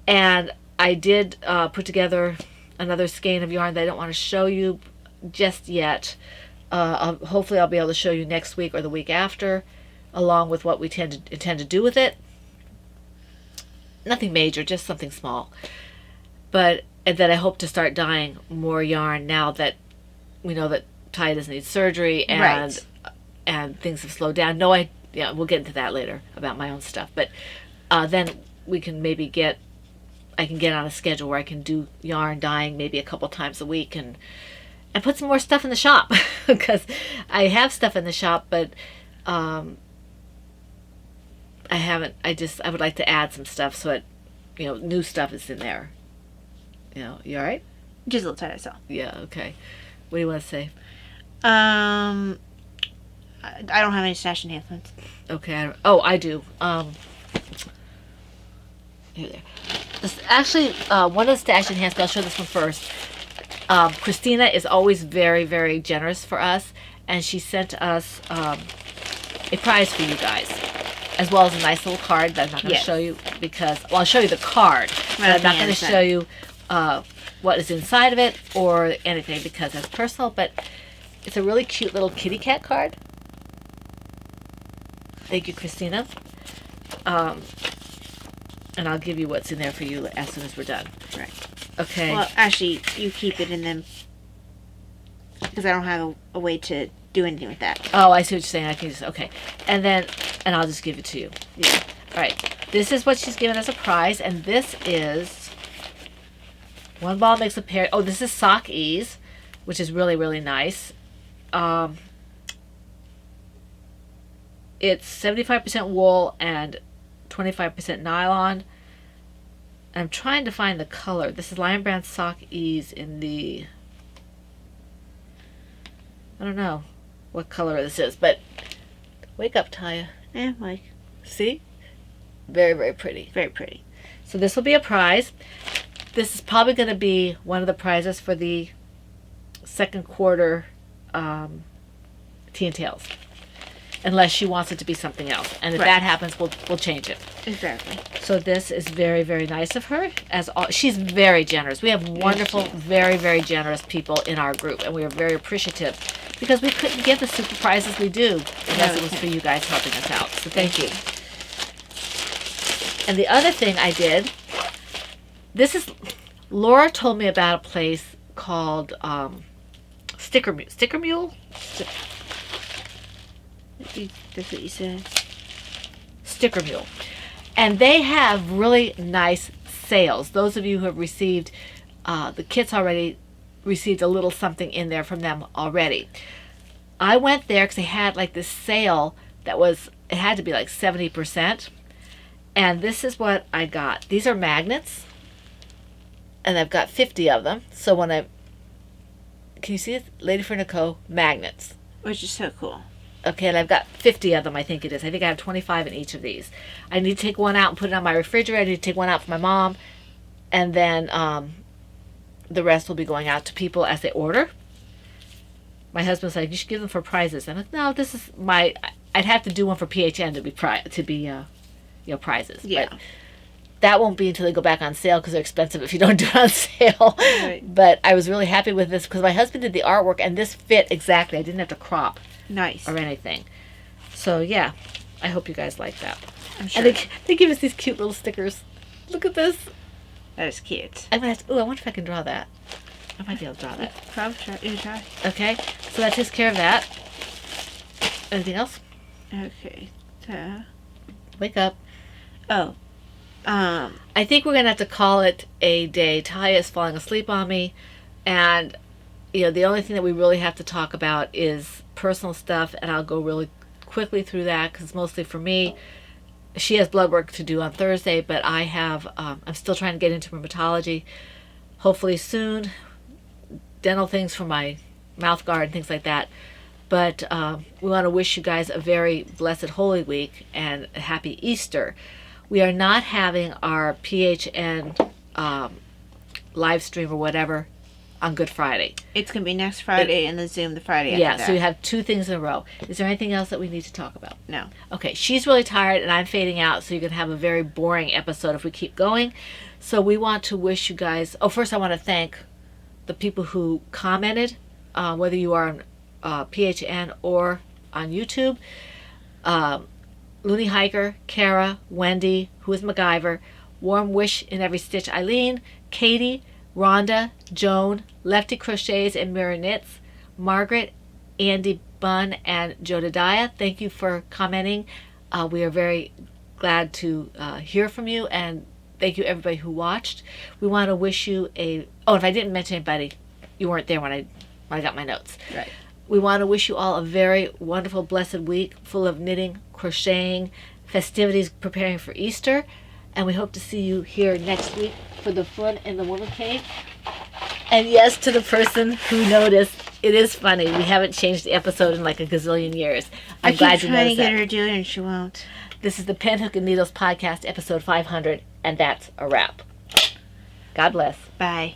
And I did put together another skein of yarn that I don't want to show you just yet. Hopefully I'll be able to show you next week or the week after, along with what we intend to do with it. Nothing major, just something small. But and then I hope to start dyeing more yarn now that we know that Ty doesn't need surgery and things have slowed down. We'll get into that later about my own stuff. But then we can maybe I can get on a schedule where I can do yarn dyeing maybe a couple times a week and put some more stuff in the shop because I have stuff in the shop, but I haven't. I would like to add some stuff so it, new stuff is in there. You all right? Just a little tight, so. Yeah. Okay. What do you want to say? I don't have any stash enhancements. Okay. I do. Here, there. Actually, one of the stash enhancements. I'll show this one first. Christina is always very, very generous for us, and she sent us a prize for you guys, as well as a nice little card that I'm not going to show you because, I'll show you the card, but I'm not going to show you what is inside of it or anything because that's personal, but it's a really cute little kitty cat card. Thank you, Christina. And I'll give you what's in there for you as soon as we're done. Right. Okay. Well, actually, you keep it in them because I don't have a way to do anything with that. Oh, I see what you're saying. I can just, okay. And I'll just give it to you. Yeah. All right. This is what she's given as a prize, and this is one ball makes a pair. Oh, this is Sock Ease, which is really, really nice. It's 75% wool and 25% nylon. I'm trying to find the color. This is Lion Brand Sock Ease in the, I don't know what color this is, but wake up, Taya. Yeah, like, See? Very, very pretty. very pretty. So this will be a prize. This is probably going to be one of the prizes for the second quarter Tea and Tales. Unless she wants it to be something else. And if Right. that happens, we'll change it. Exactly. So this is very, very nice of her. She's very generous. We have wonderful, very, very generous people in our group, and we are very appreciative because we couldn't get the super prizes we do unless it was for you guys helping us out. So thank you. And the other thing I did, Laura told me about a place called Sticker Mule. That's what you said. Sticker Mule. And they have really nice sales. Those of you who have received the kits already received a little something in there from them already. I went there because they had like this sale that it had to be like 70%. And this is what I got. These are magnets. And I've got 50 of them. So can you see it? Lady Furnico magnets. Which is so cool. Okay, and I've got 50 of them, I think it is. I think I have 25 in each of these. I need to take one out and put it on my refrigerator. I need to take one out for my mom. And then the rest will be going out to people as they order. My husband's like, you should give them for prizes. I'm like, no, this is I'd have to do one for PHN to be prizes. Yeah. But that won't be until they go back on sale because they're expensive if you don't do it on sale. Right. But I was really happy with this because my husband did the artwork and this fit exactly. I didn't have to crop Nice. or anything. So yeah, I hope you guys like that. I'm sure. And they give us these cute little stickers. Look at this. That is cute. I'm gonna have to, I wonder if I can draw that. I might be able to draw that. Probably try. You try. Okay, so that takes care of that. Anything else? Okay. Wake up. Oh. I think we're gonna have to call it a day. Taya is falling asleep on me, and the only thing that we really have to talk about is personal stuff, and I'll go really quickly through that because mostly for me. She has blood work to do on Thursday, but I have. I'm still trying to get into rheumatology. Hopefully soon. Dental things for my mouth guard and things like that. But we want to wish you guys a very blessed Holy Week and a happy Easter. We are not having our PHN live stream or whatever on Good Friday. It's going to be next Friday and the Zoom the Friday after Yeah, that. so you have 2 things in a row. Is there anything else that we need to talk about? No. Okay, she's really tired and I'm fading out, so you're going to have a very boring episode if we keep going. So we want to wish you guys... Oh, first I want to thank the people who commented, whether you are on PHN or on YouTube. Looney Hiker, Kara, Wendy, who is MacGyver, Warm Wish in Every Stitch Eileen, Katie, Rhonda, Joan, Lefty Crochets and Mirror Knits, Margaret, Andy Bunn, and Jodadiah. Thank you for commenting. We are very glad to hear from you, and thank you everybody who watched. We want to wish you a... Oh, if I didn't mention anybody, you weren't there when I got my notes. Right. We want to wish you all a very wonderful, blessed week full of knitting, crocheting, festivities preparing for Easter. And we hope to see you here next week for the fun in the Woman Cave. And yes, to the person who noticed, it is funny. We haven't changed the episode in like a gazillion years. I'm glad you trying to noticed get that. her to do it and she won't. This is the Pen, Hook, and Needles podcast, episode 500, and that's a wrap. God bless. Bye.